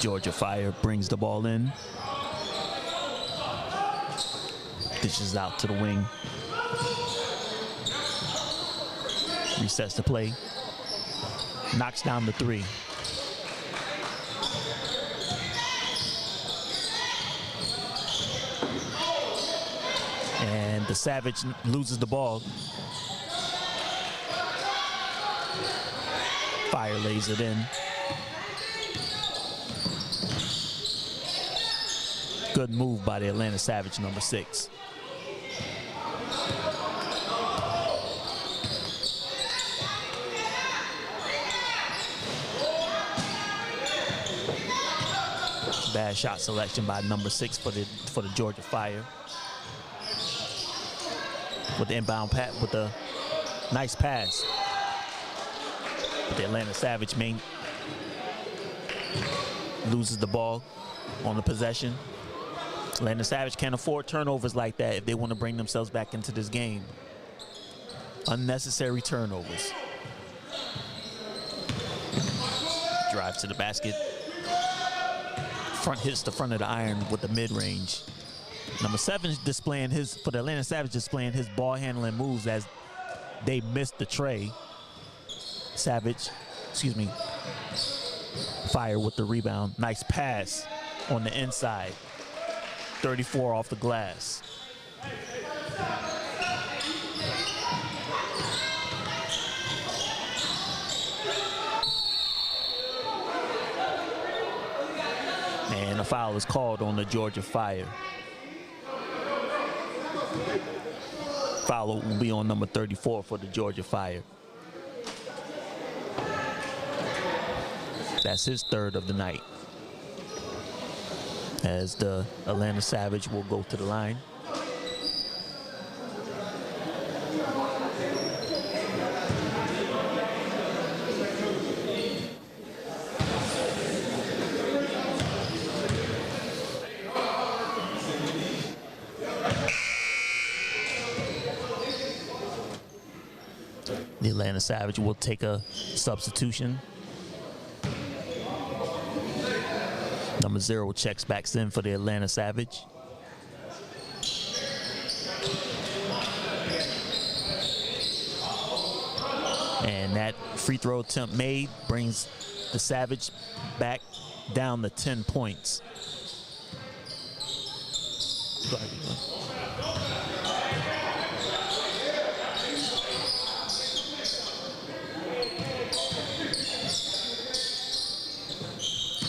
Georgia Fire brings the ball in. Dishes out to the wing. Resets the play. Knocks down the 3. And the Savage loses the ball. Fire lays it in. Good move by the Atlanta Savage, number 6. Bad shot selection by number 6 for the Georgia Fire. With the inbound pat, with the nice pass. But the Atlanta Savage loses the ball on the possession. Atlanta Savage can't afford turnovers like that if they want to bring themselves back into this game. Unnecessary turnovers. Drive to the basket. Front hits the front of the iron with the mid-range. Number 7 displaying for the Atlanta Savage, displaying his ball handling moves as they missed the tray. Fire with the rebound. Nice pass on the inside. 34 off the glass. And a foul is called on the Georgia Fire. Foul will be on number 34 for the Georgia Fire. That's his 3rd of the night. As the Atlanta Savage will go to the line. The Atlanta Savage will take a substitution. Number 0 checks back in for the Atlanta Savage. And that free throw attempt made brings the Savage back down to 10 points. Go ahead,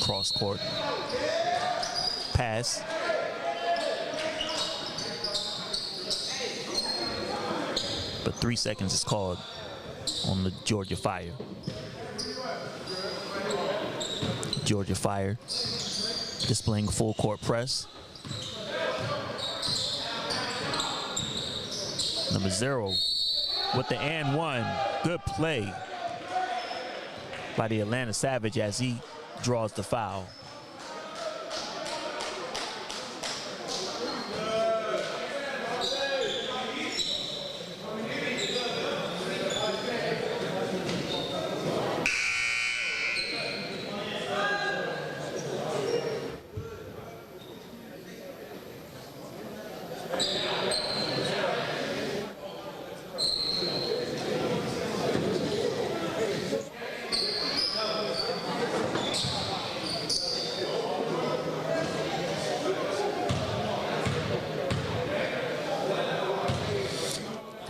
cross court pass. But 3 seconds is called on the Georgia Fire. Georgia Fire displaying full court press. Number 0 with the and 1. Good play by the Atlanta Savage as he draws the foul.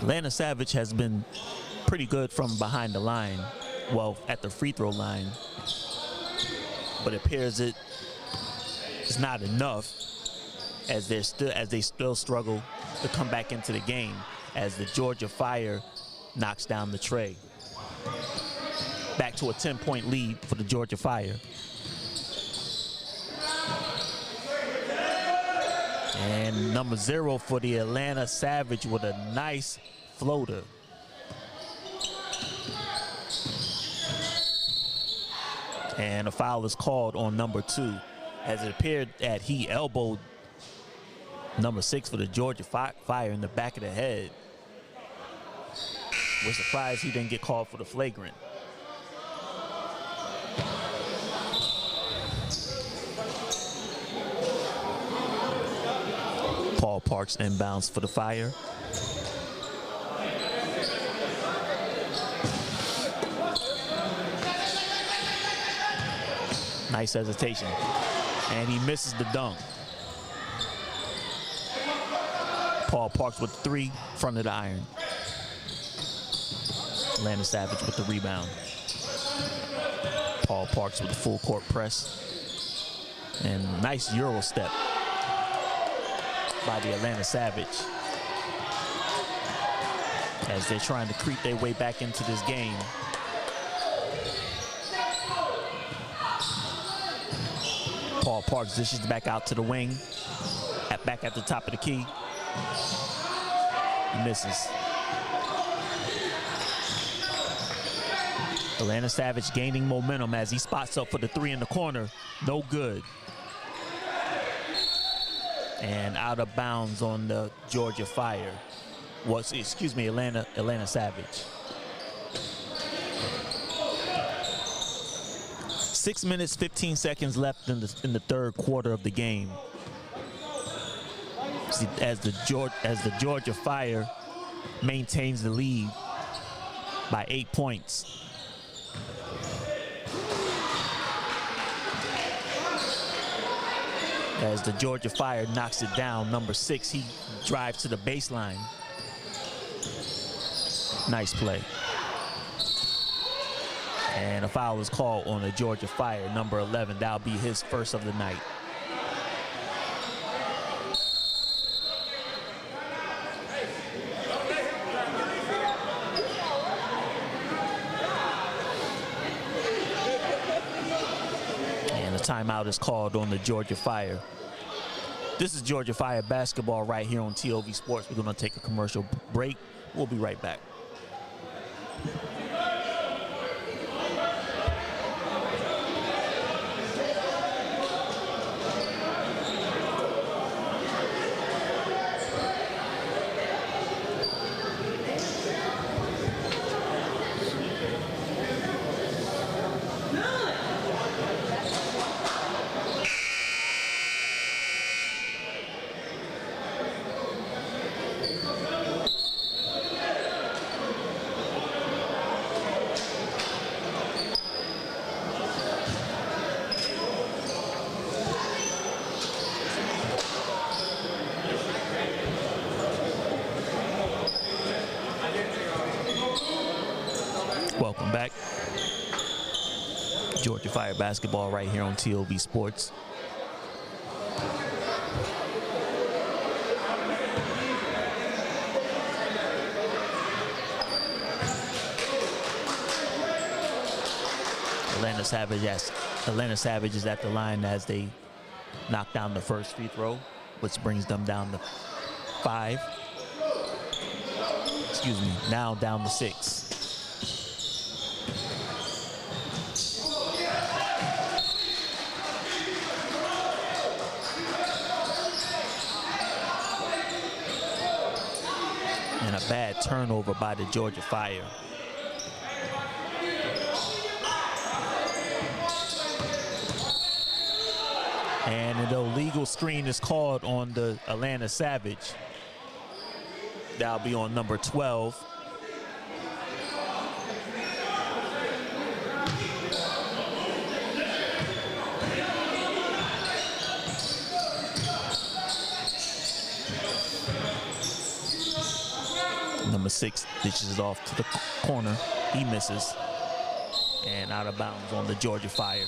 Atlanta Savage has been pretty good from behind the line, well, at the free throw line, but it appears it's not enough as they still struggle to come back into the game as the Georgia Fire knocks down the tray. Back to a 10-point lead for the Georgia Fire. And number 0 for the Atlanta Savage with a nice floater. And a foul is called on number 2, as it appeared that he elbowed number 6 for the Georgia Fire in the back of the head. We're surprised he didn't get called for the flagrant. Paul Parks inbounds for the Fire. Nice hesitation. And he misses the dunk. Paul Parks with 3, front of the iron. Atlanta Savage with the rebound. Paul Parks with the full court press. And nice Euro step by the Atlanta Savage as they're trying to creep their way back into this game. Paul Parks dishes back out to the wing, back at the top of the key. He misses. Atlanta Savage gaining momentum as he spots up for the 3 in the corner. No good. And out of bounds on the Georgia Fire. Excuse me, Atlanta Savage. 6 minutes, 15 seconds left in the third quarter of the game. As the Georgia Fire maintains the lead by 8 points. As the Georgia Fire knocks it down, number 6, he drives to the baseline. Nice play. And a foul is called on the Georgia Fire, number 11. That'll be his first of the night. And a timeout is called on the Georgia Fire. This is Georgia Fire basketball right here on TOV Sports. We're going to take a commercial break. We'll be right back. Welcome back. Georgia Fire basketball right here on TOV Sports. Atlanta Savage is at the line as they knock down the first free throw, which brings them down to 5. Excuse me, now down to 6. And a bad turnover by the Georgia Fire. And an illegal screen is called on the Atlanta Savage. That'll be on number 12. Number Number 6 dishes it off to the corner. He misses. And out of bounds on the Georgia Fire.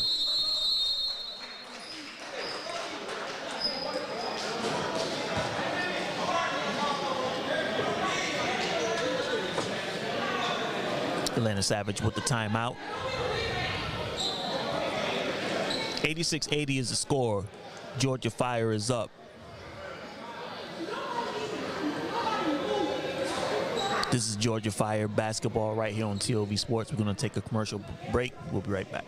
Atlanta Savage with the timeout. 86-80 is the score. Georgia Fire is up. This is Georgia Fire basketball right here on TOV Sports. We're going to take a commercial break. We'll be right back.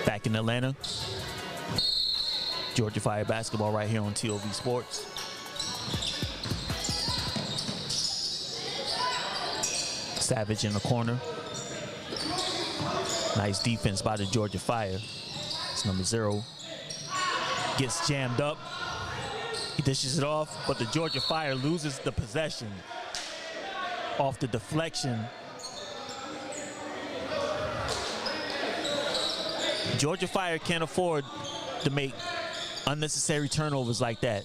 Back in Atlanta. Georgia Fire basketball right here on TOV Sports. Savage in the corner. Nice defense by the Georgia Fire. It's number 0. Gets jammed up. He dishes it off, but the Georgia Fire loses the possession off the deflection. Georgia Fire can't afford to make unnecessary turnovers like that.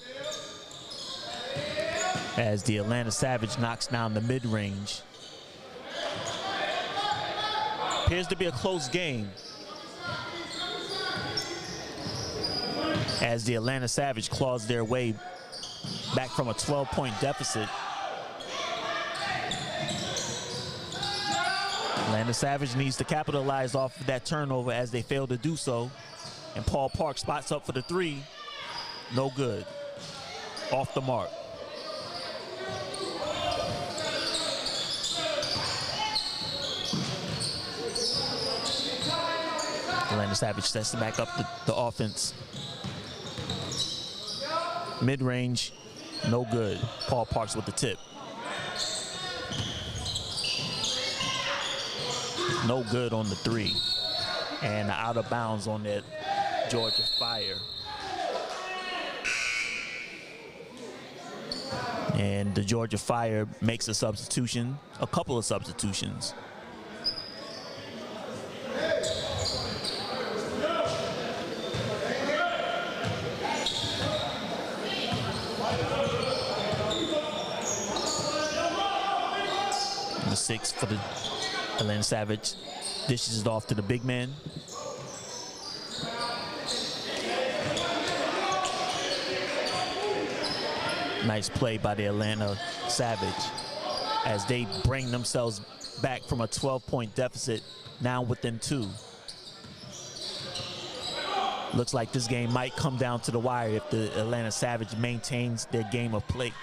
As the Atlanta Savage knocks down the mid-range. Appears to be a close game. As the Atlanta Savage claws their way back from a 12-point deficit. Atlanta Savage needs to capitalize off of that turnover as they fail to do so. And Paul Park spots up for the 3. No good. Off the mark. Atlanta Savage sets to back up the offense. Mid-range, no good. Paul Parks with the tip. No good on the 3. And out of bounds on that Georgia Fire. And the Georgia Fire makes a substitution, a couple of substitutions. Number 6 for the Atlanta Savage dishes it off to the big man. Nice play by the Atlanta Savage as they bring themselves back from a 12-point deficit, now within 2. Looks like this game might come down to the wire if the Atlanta Savage maintains their game of play.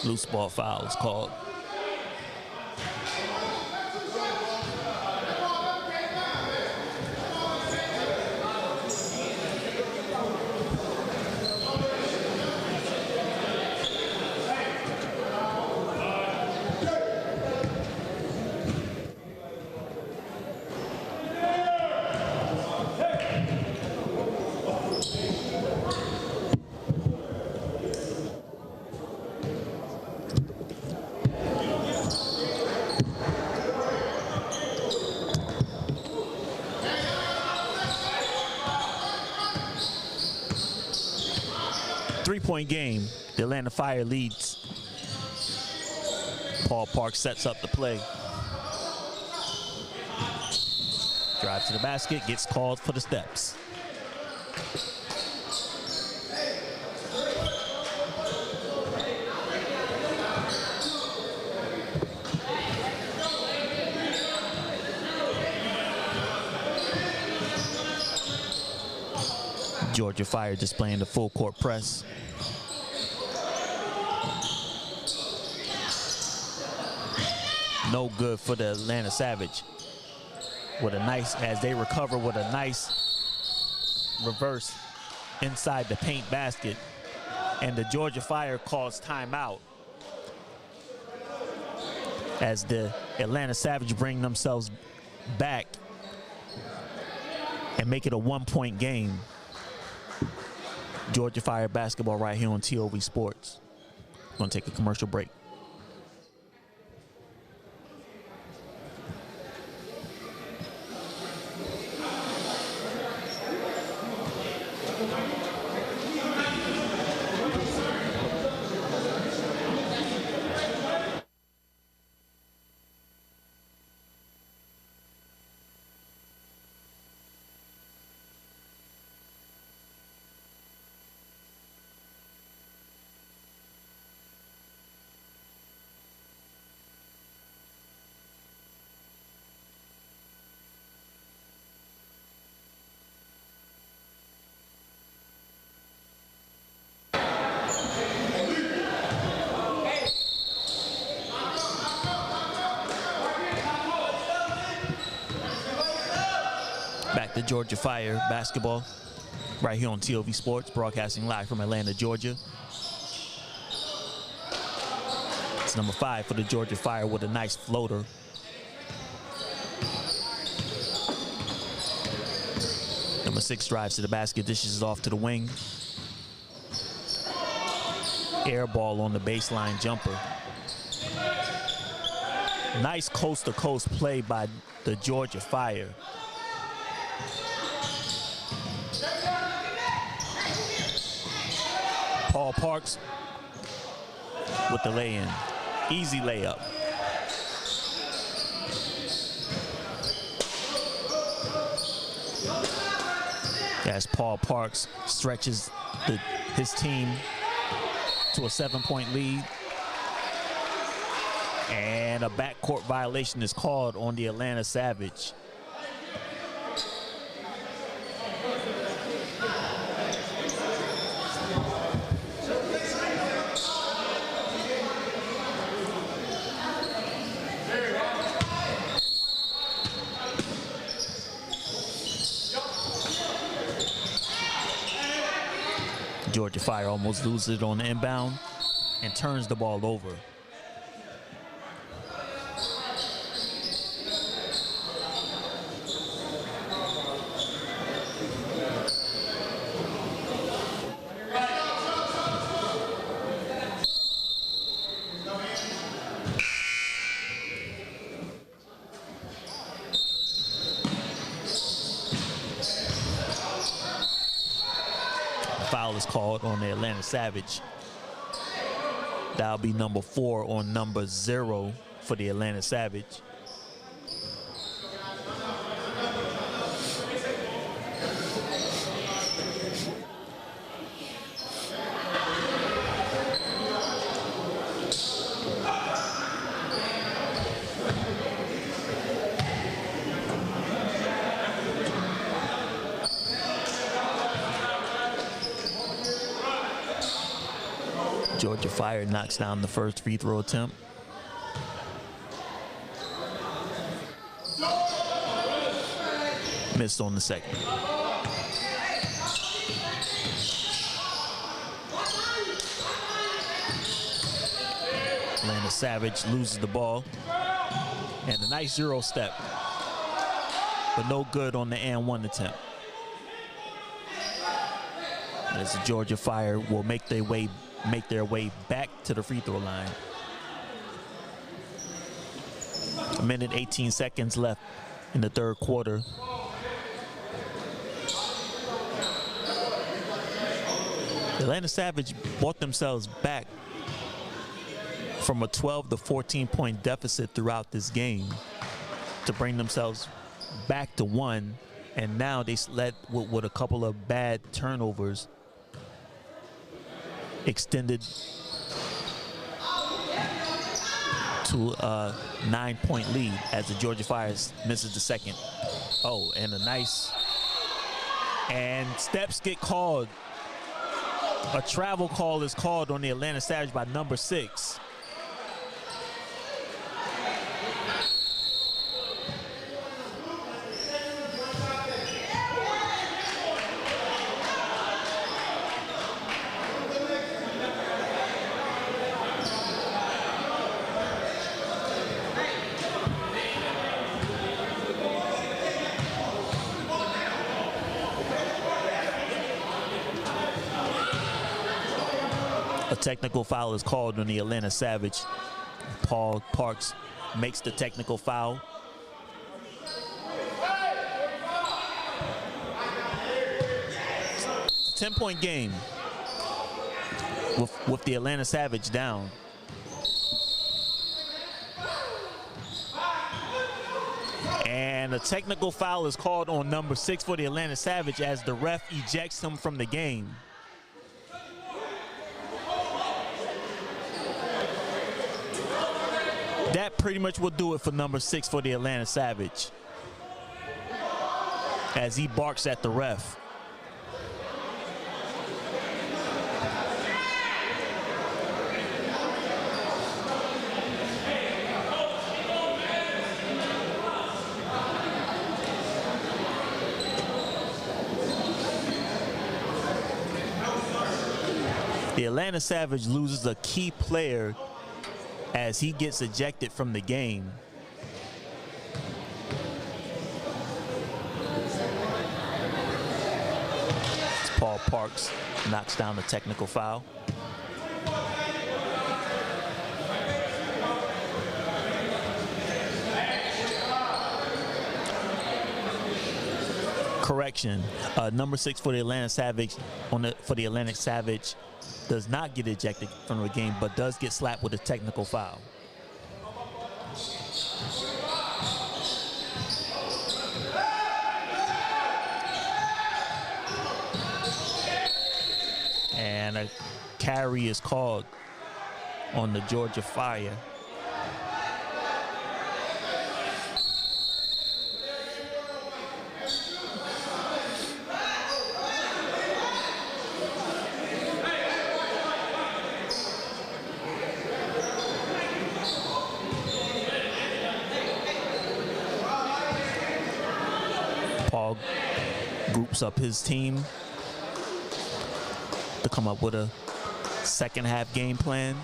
Loose ball foul is called. 2-point game. The Atlanta Fire leads. Paul Parks sets up the play. Drives to the basket, gets called for the steps. Georgia Fire displaying the full court press. No good for the Atlanta Savage. With a nice, as they recover with a nice reverse inside the paint basket. And the Georgia Fire calls timeout as the Atlanta Savage bring themselves back and make it a 1-point game. Georgia Fire basketball right here on TOV Sports. Gonna take a commercial break. The Georgia Fire basketball right here on TOV Sports, broadcasting live from Atlanta, Georgia. It's number 5 for the Georgia Fire with a nice floater. Number 6 drives to the basket, dishes it off to the wing. Air ball on the baseline jumper. Nice coast-to-coast play by the Georgia Fire. Paul Parks with the lay-in. Easy layup. As Paul Parks stretches his team to a 7-point lead. And a backcourt violation is called on the Atlanta Savage. Georgia Fire almost loses it on the inbound and turns the ball over. Foul is called on the Atlanta Savage. That'll be number 4 on number 0 for the Atlanta Savage. Georgia Fire knocks down the first free throw attempt. Missed on the second. Atlanta Savage loses the ball. And a nice Euro step, but no good on the and 1 attempt. As the Georgia Fire will make their way back to the free throw line. 1 minute, 18 seconds left in the third quarter. Atlanta Savage brought themselves back from a 12 to 14 point deficit throughout this game to bring themselves back to 1, and now they led with a couple of bad turnovers, extended to a 9-point lead as the Georgia Fire misses the second. Oh, and a nice, and steps get called. A travel call is called on the Atlanta Savage by number 6. A technical foul is called on the Atlanta Savage. Paul Parks makes the technical foul. It's a 10-point game with the Atlanta Savage down. And a technical foul is called on number 6 for the Atlanta Savage as the ref ejects him from the game. That pretty much will do it for number 6 for the Atlanta Savage as he barks at the ref. The Atlanta Savage loses a key player as he gets ejected from the game. Paul Parks knocks down the technical foul. Correction, number 6 for the Atlanta Savage for the Atlantic Savage does not get ejected from the game, but does get slapped with a technical foul. And a carry is called on the Georgia Fire. Paul groups up his team to come up with a second half game plan.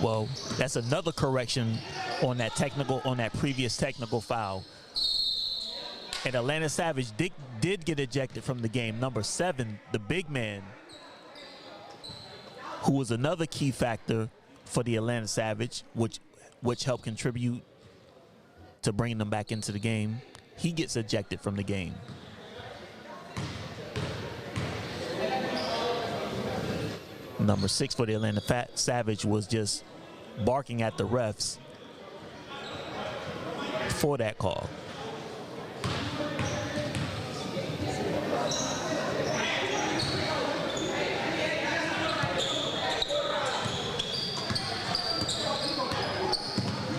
Well, that's another correction on that previous technical foul. And Atlanta Savage did get ejected from the game. Number 7, the big man, who was another key factor for the Atlanta Savage, which helped contribute to bringing them back into the game. He gets ejected from the game. Number 6 for the Atlanta Savage was just barking at the refs for that call.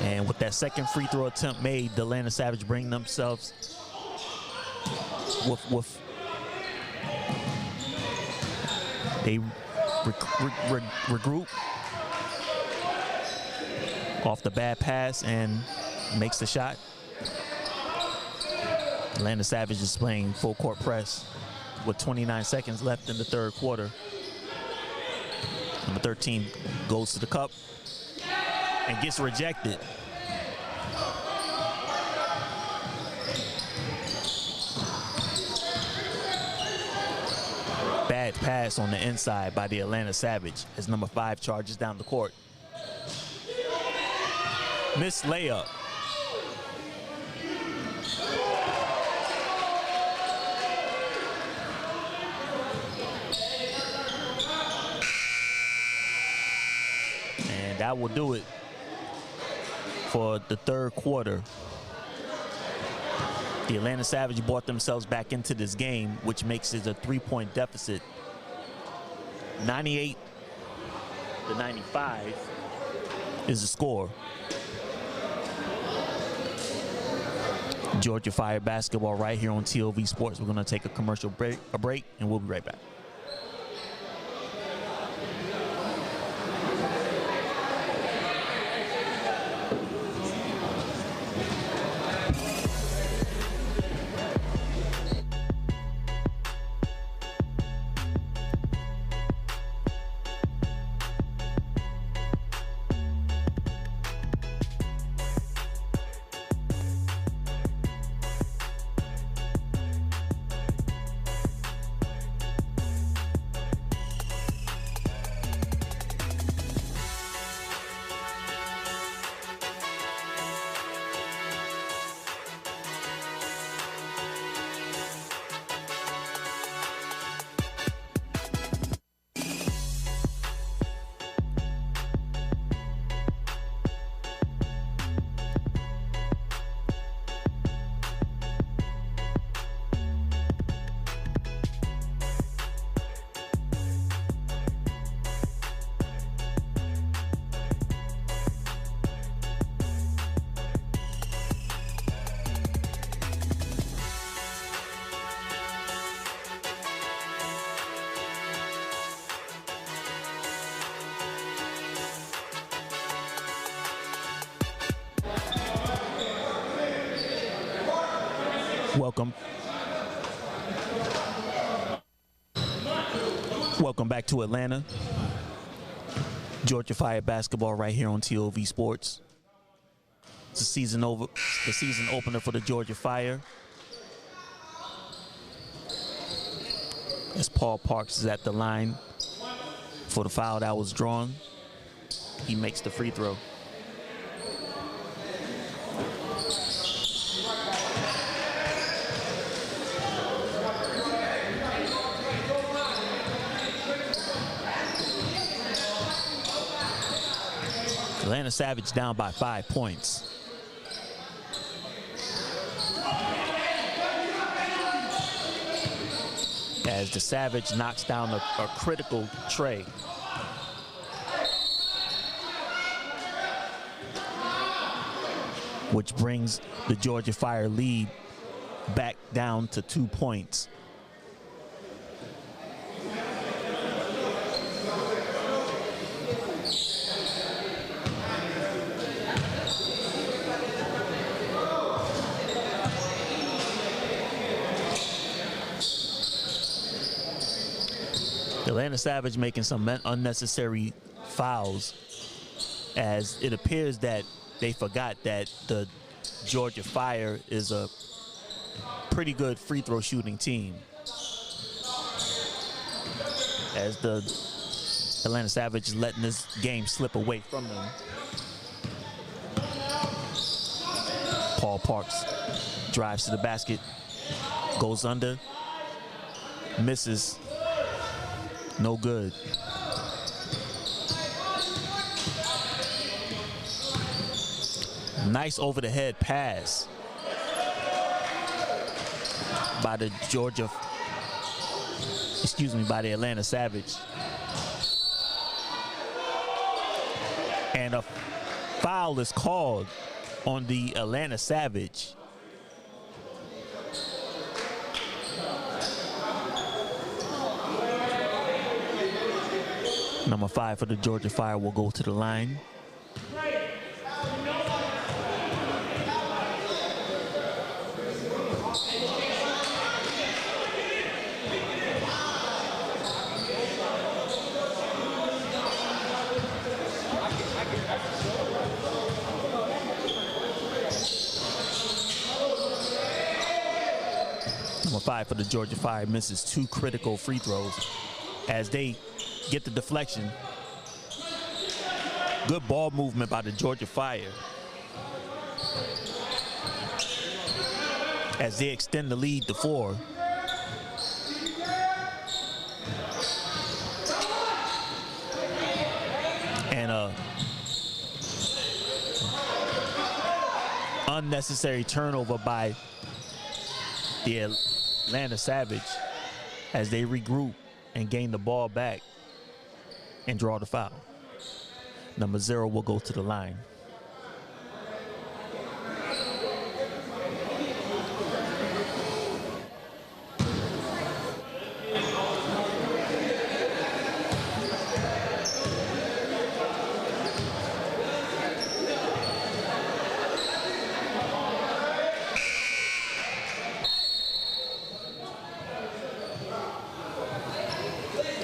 And with that second free throw attempt made, the Atlanta Savage bring themselves with they regroup off the bad pass and makes the shot. Atlanta Savage is playing full court press with 29 seconds left in the third quarter. Number 13 goes to the cup and gets rejected. Bad pass on the inside by the Atlanta Savage as number 5 charges down the court. Missed layup. And that will do it for the third quarter. The Atlanta Savage brought themselves back into this game, which makes it a 3-point deficit. 98-95 is the score. Georgia Fire basketball right here on TOV Sports. We're going to take a commercial break, and we'll be right back. Welcome back to Atlanta. Georgia Fire basketball right here on TOV Sports. It's the season opener for the Georgia Fire. As Paul Parks is at the line for the foul that was drawn, he makes the free throw. Atlanta Savage down by 5 points. As the Savage knocks down a critical tray. Which brings the Georgia Fire lead back down to 2 points. Atlanta Savage making some unnecessary fouls, as it appears that they forgot that the Georgia Fire is a pretty good free throw shooting team. As the Atlanta Savage is letting this game slip away from them. Paul Parks drives to the basket, goes under, misses. No good. Nice over the head pass by the by the Atlanta Savage. And a foul is called on the Atlanta Savage. Number 5 for the Georgia Fire will go to the line. Number 5 for the Georgia Fire misses 2 critical free throws as they get the deflection. Good ball movement by the Georgia Fire as they extend the lead to 4. And unnecessary turnover by the Atlanta Savage as they regroup and gain the ball back and draw the foul. Number 0 will go to the line.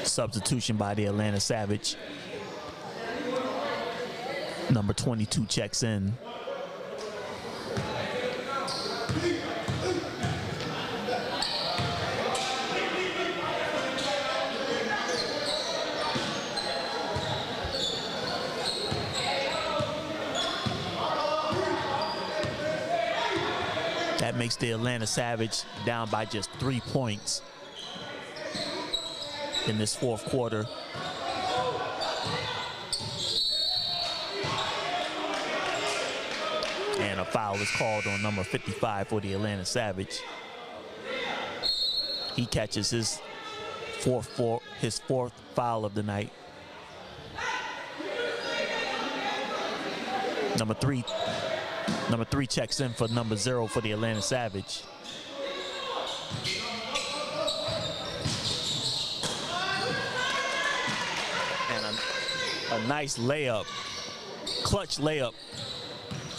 Substitution by the Atlanta Savage. Number 22 checks in. That makes the Atlanta Savage down by just 3 points in this fourth quarter. And a foul is called on number 55 for the Atlanta Savage. He catches his fourth foul of the night. Number three checks in for number 0 for the Atlanta Savage. A nice layup, clutch layup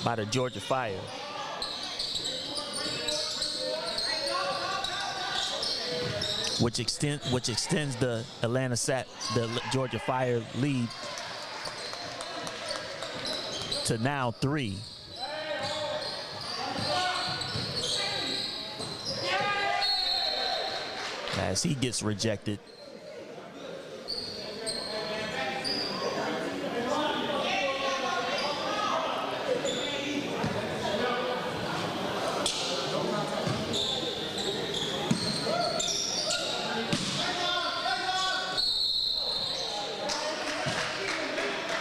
by the Georgia Fire. Which extends the the Georgia Fire lead to now 3. As he gets rejected.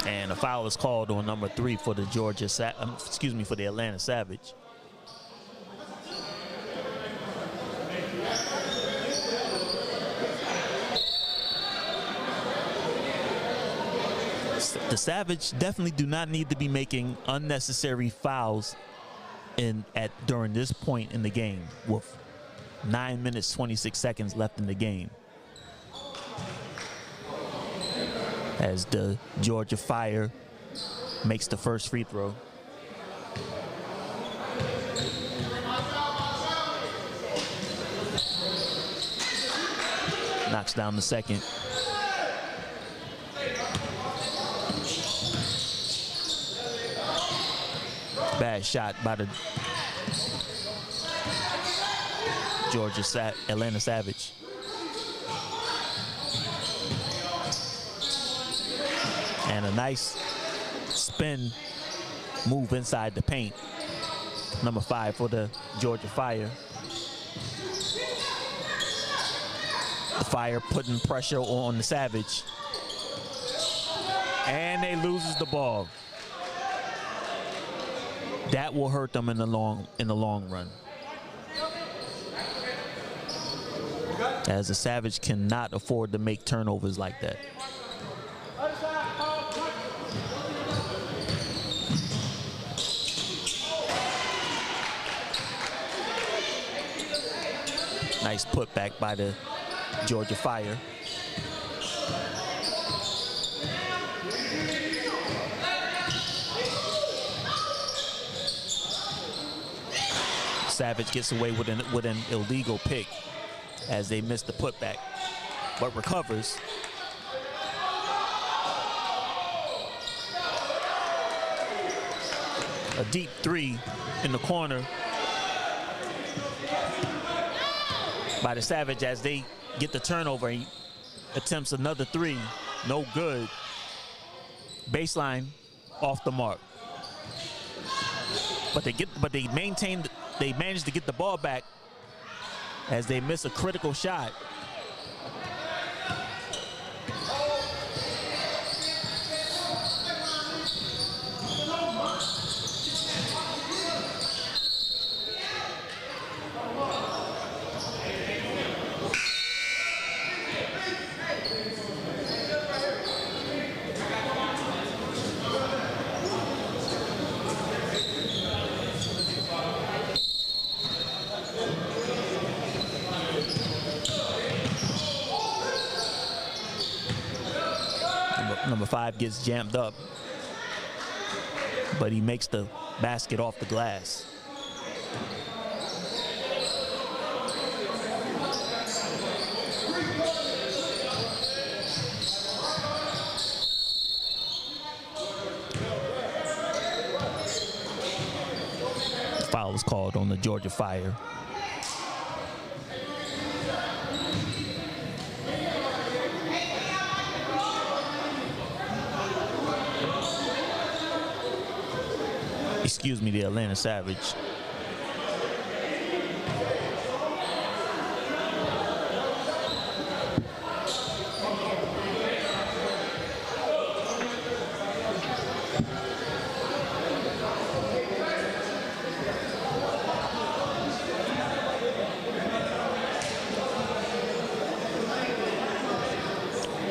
And a foul is called on number 3 for the for the Atlanta Savage. The Savage definitely do not need to be making unnecessary fouls during this point in the game with 9 minutes, 26 seconds left in the game. As the Georgia Fire makes the first free throw. Knocks down the second. Bad shot by the Atlanta Savage. And a nice spin move inside the paint. Number 5 for the Georgia Fire. The Fire putting pressure on the Savage. And they loses the ball. That will hurt them in the long run. As the Savage cannot afford to make turnovers like that. Nice putback by the Georgia Fire. Savage gets away with an illegal pick as they miss the putback, but recovers. A deep 3 in the corner. by the Savage as they get the turnover. He attempts another three, no good. Baseline off the mark. But they managed to get the ball back as they miss a critical shot. Number 5 gets jammed up, but he makes the basket off the glass. Foul was called on the Georgia Fire. Excuse me, the Atlanta Savage.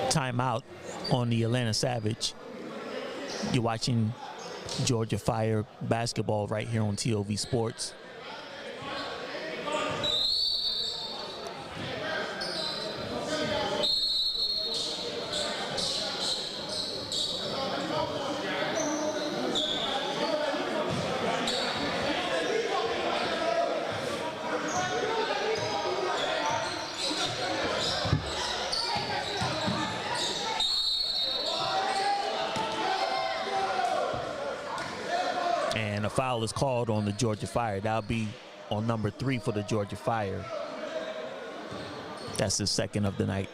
Timeout on the Atlanta Savage. You're watching Georgia Fire basketball right here on TOV Sports. And a foul is called on the Georgia Fire. That'll be on number 3 for the Georgia Fire. That's his second of the night.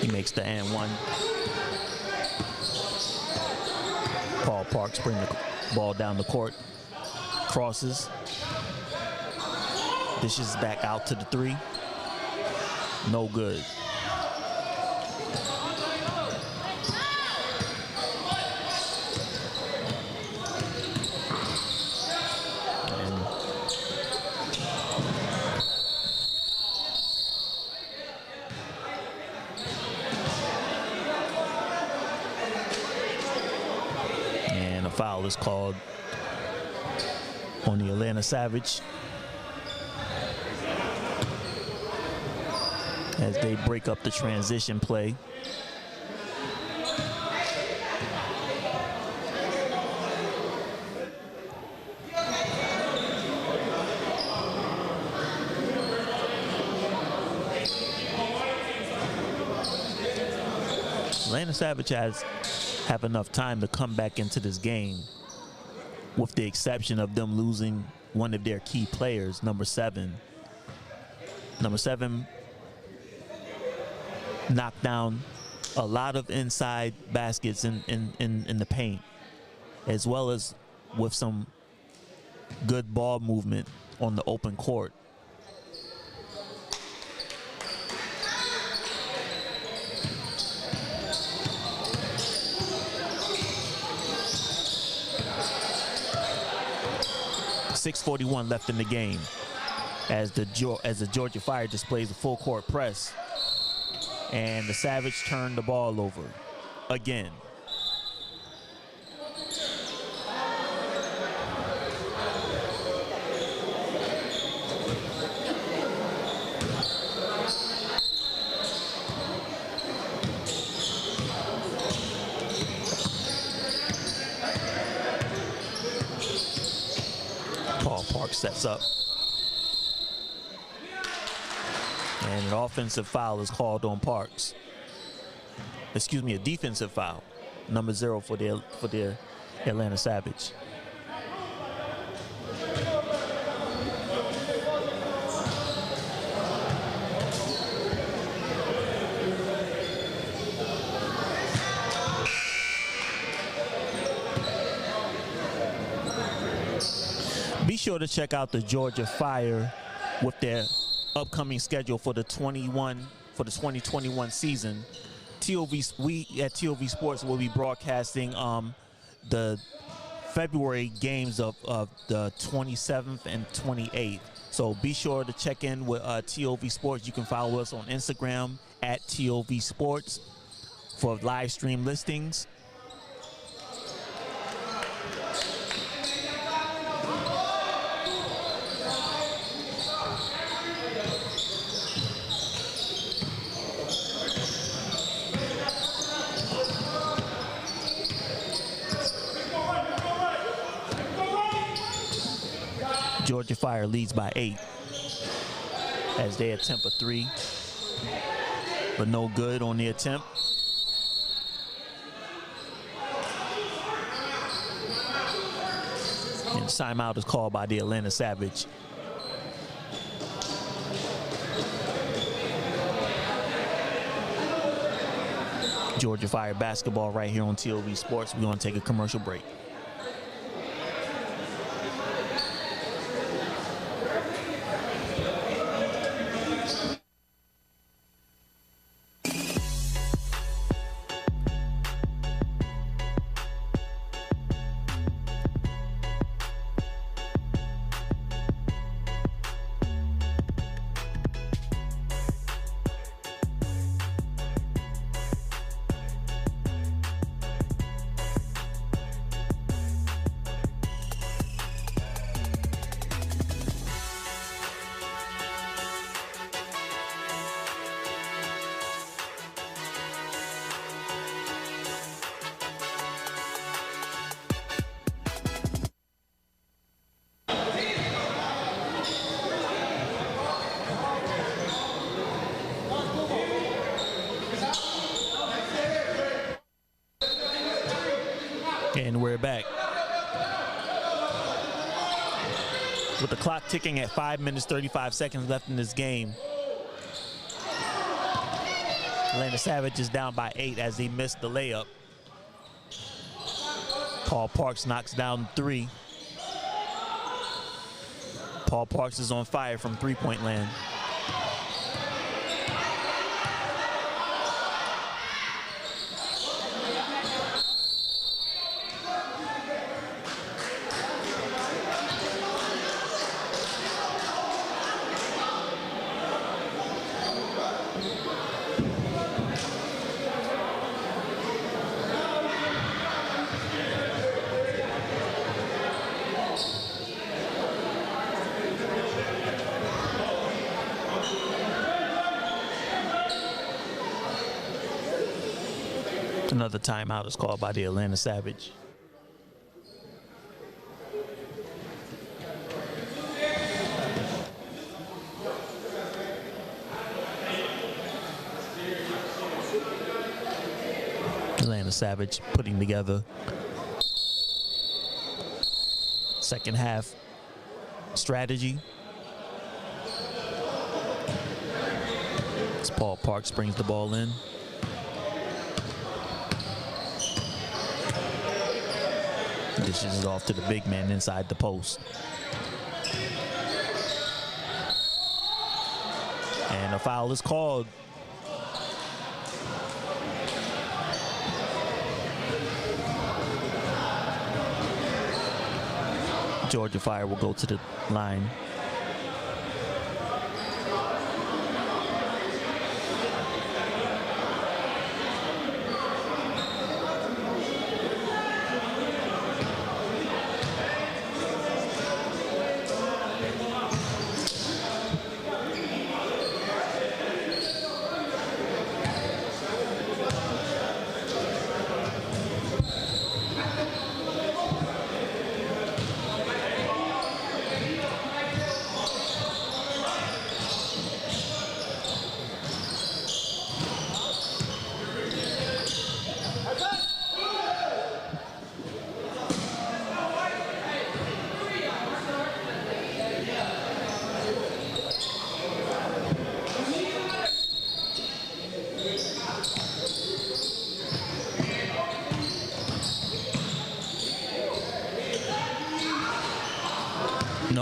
He makes the and one. Paul Parks bring the ball down the court, crosses, dishes back out to the 3, no good. And a foul is called on the Atlanta Savage as they break up the transition play. Atlanta Savage have enough time to come back into this game, with the exception of them losing one of their key players, number 7. Number 7 knocked down a lot of inside baskets in the paint, as well as with some good ball movement on the open court. .641 left in the game as the Georgia Fire displays a full court press, and the Savage turned the ball over again. Paul Parks sets up. And an offensive foul is called on Parks. Excuse me, a defensive foul. Number 0 for the Atlanta Savage. Be sure to check out the Georgia Fire with their upcoming schedule for the 2021 season. We at TOV Sports will be broadcasting the February games of the 27th and 28th. So be sure to check in with TOV Sports. You can follow us on Instagram at TOV Sports for live stream listings. Georgia Fire leads by 8 as they attempt a 3, but no good on the attempt. And timeout is called by the Atlanta Savage. Georgia Fire basketball right here on TOV Sports. We're going to take a commercial break. And we're back. With the clock ticking at 5 minutes, 35 seconds left in this game. Atlanta Savage is down by 8 as they missed the layup. Paul Parks knocks down 3. Paul Parks is on fire from three-point land. Another timeout is called by the Atlanta Savage. Atlanta Savage putting together second half strategy. As Paul Parks brings the ball in. Dishes it off to the big man inside the post. And a foul is called. Georgia Fire will go to the line.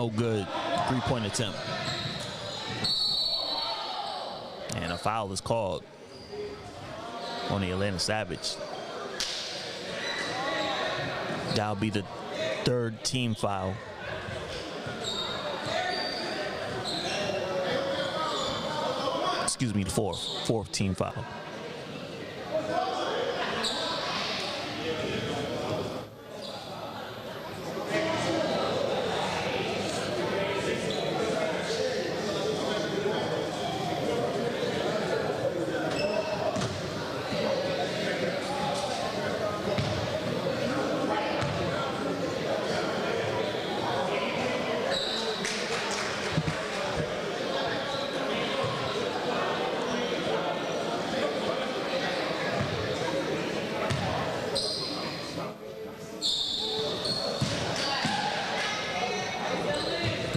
No good. Three-point attempt. And a foul is called on the Atlanta Savage. That'll be the third team foul. Excuse me, the fourth team foul.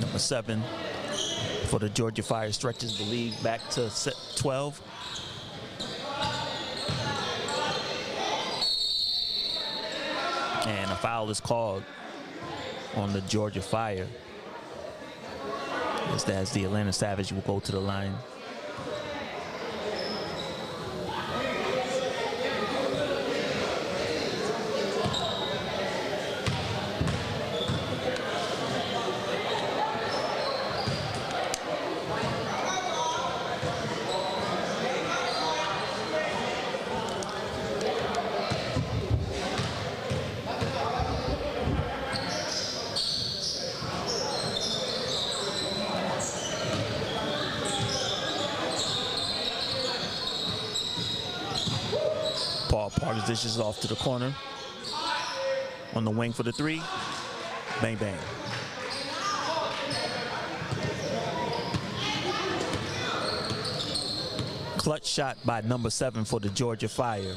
Number 7 for the Georgia Fire stretches the lead back to 12. And a foul is called on the Georgia Fire as the Atlanta Savage will go to the line. Parker dishes off to the corner. On the wing for the 3. Bang, bang. Clutch shot by number 7 for the Georgia Fire.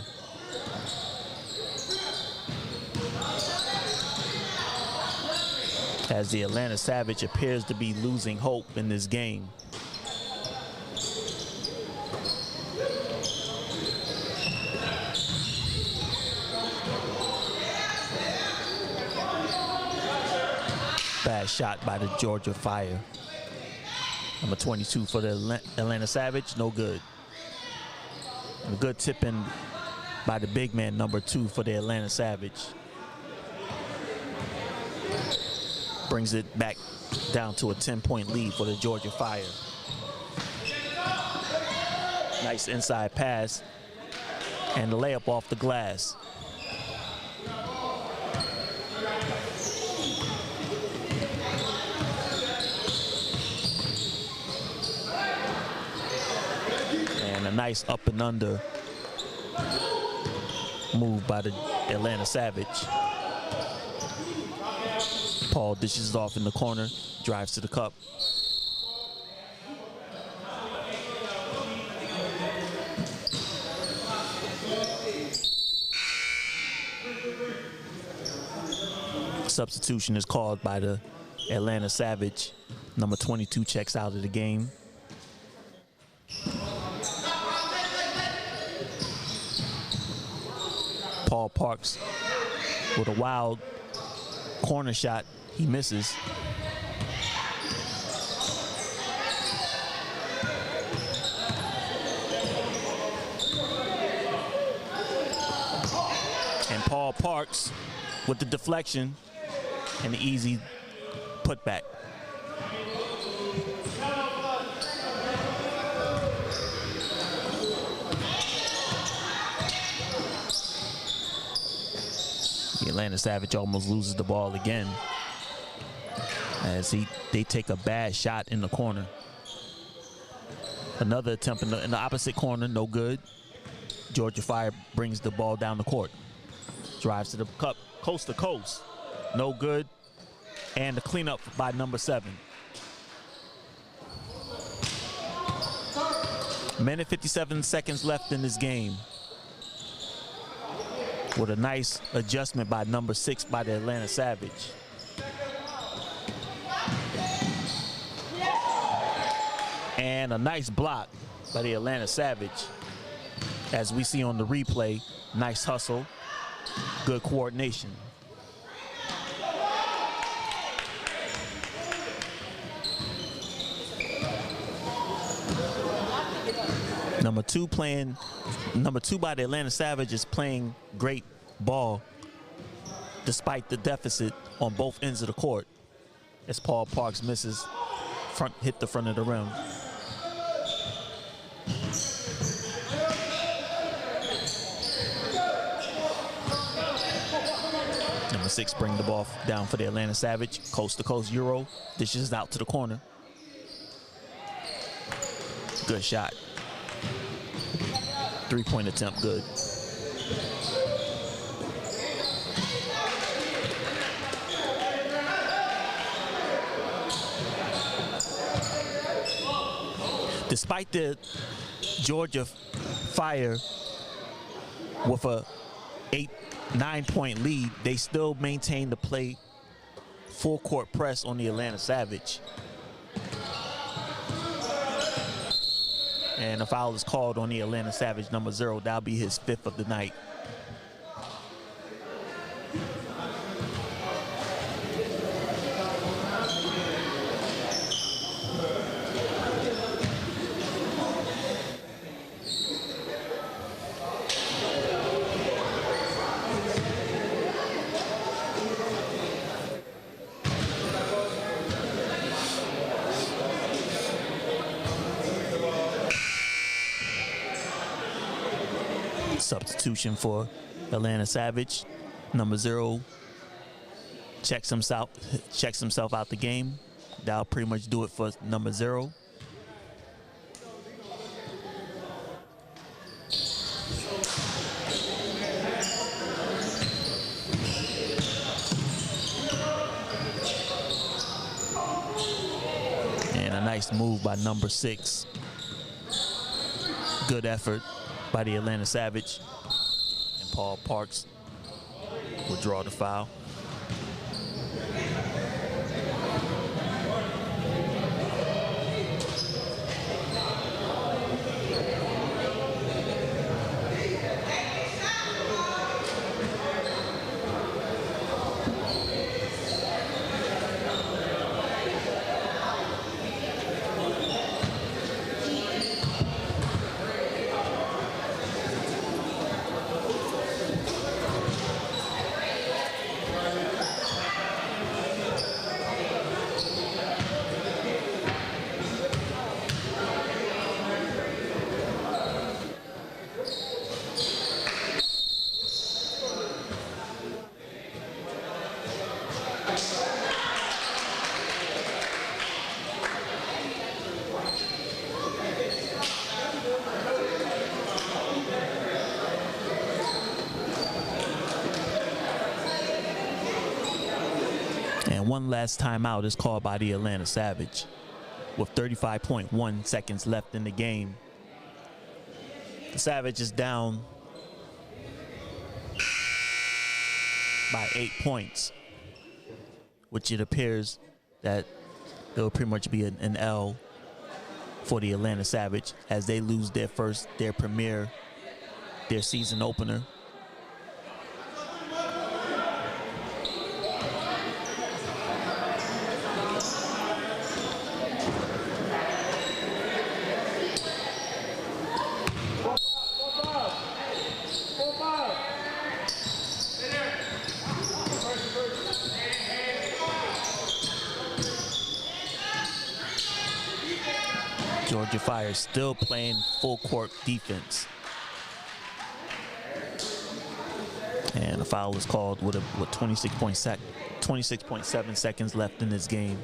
As the Atlanta Savage appears to be losing hope in this game. Bad shot by the Georgia Fire. Number 22 for the Atlanta Savage, no good. A good tip in by the big man, number 2 for the Atlanta Savage. Brings it back down to a 10-point lead for the Georgia Fire. Nice inside pass and the layup off the glass. And a nice up and under move by the Atlanta Savage. Paul dishes it off in the corner, drives to the cup. Substitution is called by the Atlanta Savage. Number 22 checks out of the game. Paul Parks with a wild corner shot. He misses. And Paul Parks with the deflection and the easy putback. The Atlanta Savage almost loses the ball again as they take a bad shot in the corner. Another attempt in the opposite corner, no good. Georgia Fire brings the ball down the court. Drives to the cup, coast to coast. No good. And the cleanup by number 7. Minute 57 seconds left in this game. With a nice adjustment by number 6 by the Atlanta Savage. And a nice block by the Atlanta Savage. As we see on the replay, nice hustle, good coordination. Number two by the Atlanta Savage is playing great ball despite the deficit on both ends of the court. As Paul Parks misses, hit the front of the rim. Number 6 bring the ball down for the Atlanta Savage. Coast to coast Euro, dishes out to the corner. Good shot. 3-point attempt, good. Despite the Georgia Fire with a 8-9-point lead, they still maintain to play full court press on the Atlanta Savage. And a foul is called on the Atlanta Savage, number 0. That'll be his 5th of the night. Substitution for Atlanta Savage. Number 0 checks himself out the game. That'll pretty much do it for number 0. And a nice move by number 6. Good effort by the Atlanta Savage, and Paul Parks will draw the foul. And one last timeout is called by the Atlanta Savage with 35.1 seconds left in the game. The Savage is down by 8 points, which it appears that it will pretty much be an L for the Atlanta Savage as they lose their season opener. Georgia Fire still playing full court defense. And a foul is called with 26.7 seconds left in this game.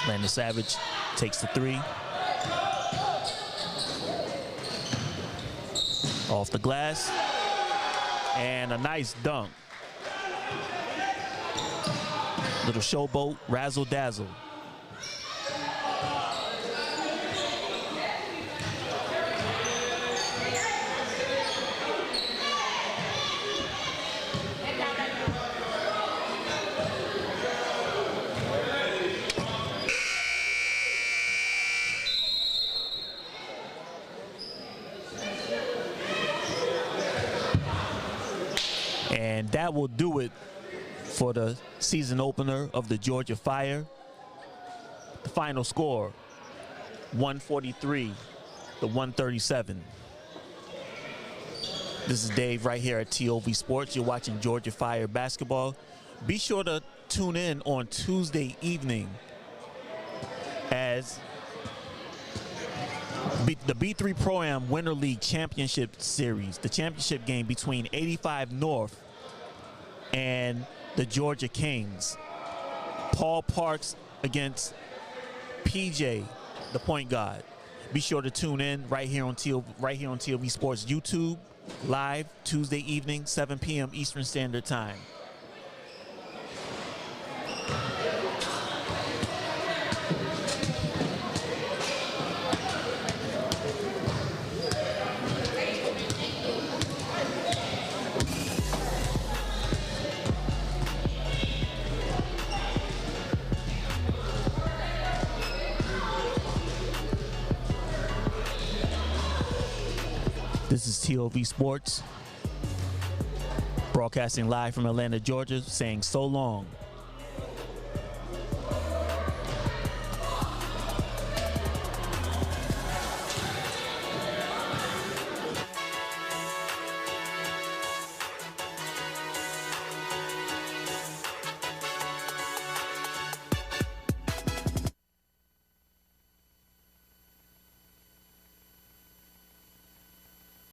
Atlanta Savage takes the 3. Off the glass. And a nice dunk. Little showboat, razzle dazzle. And that will do it for the season opener of the Georgia Fire. The final score, 143 to 137. This is Dave right here at TOV Sports. You're watching Georgia Fire basketball. Be sure to tune in on Tuesday evening as the B3 Pro-Am Winter League Championship Series, the championship game between 85 North and the Georgia Kings. Paul Parks against PJ, the point guard. Be sure to tune in right here on TOV Sports YouTube, live Tuesday evening, 7 p.m. Eastern Standard Time. This is TOV Sports, broadcasting live from Atlanta, Georgia, saying so long.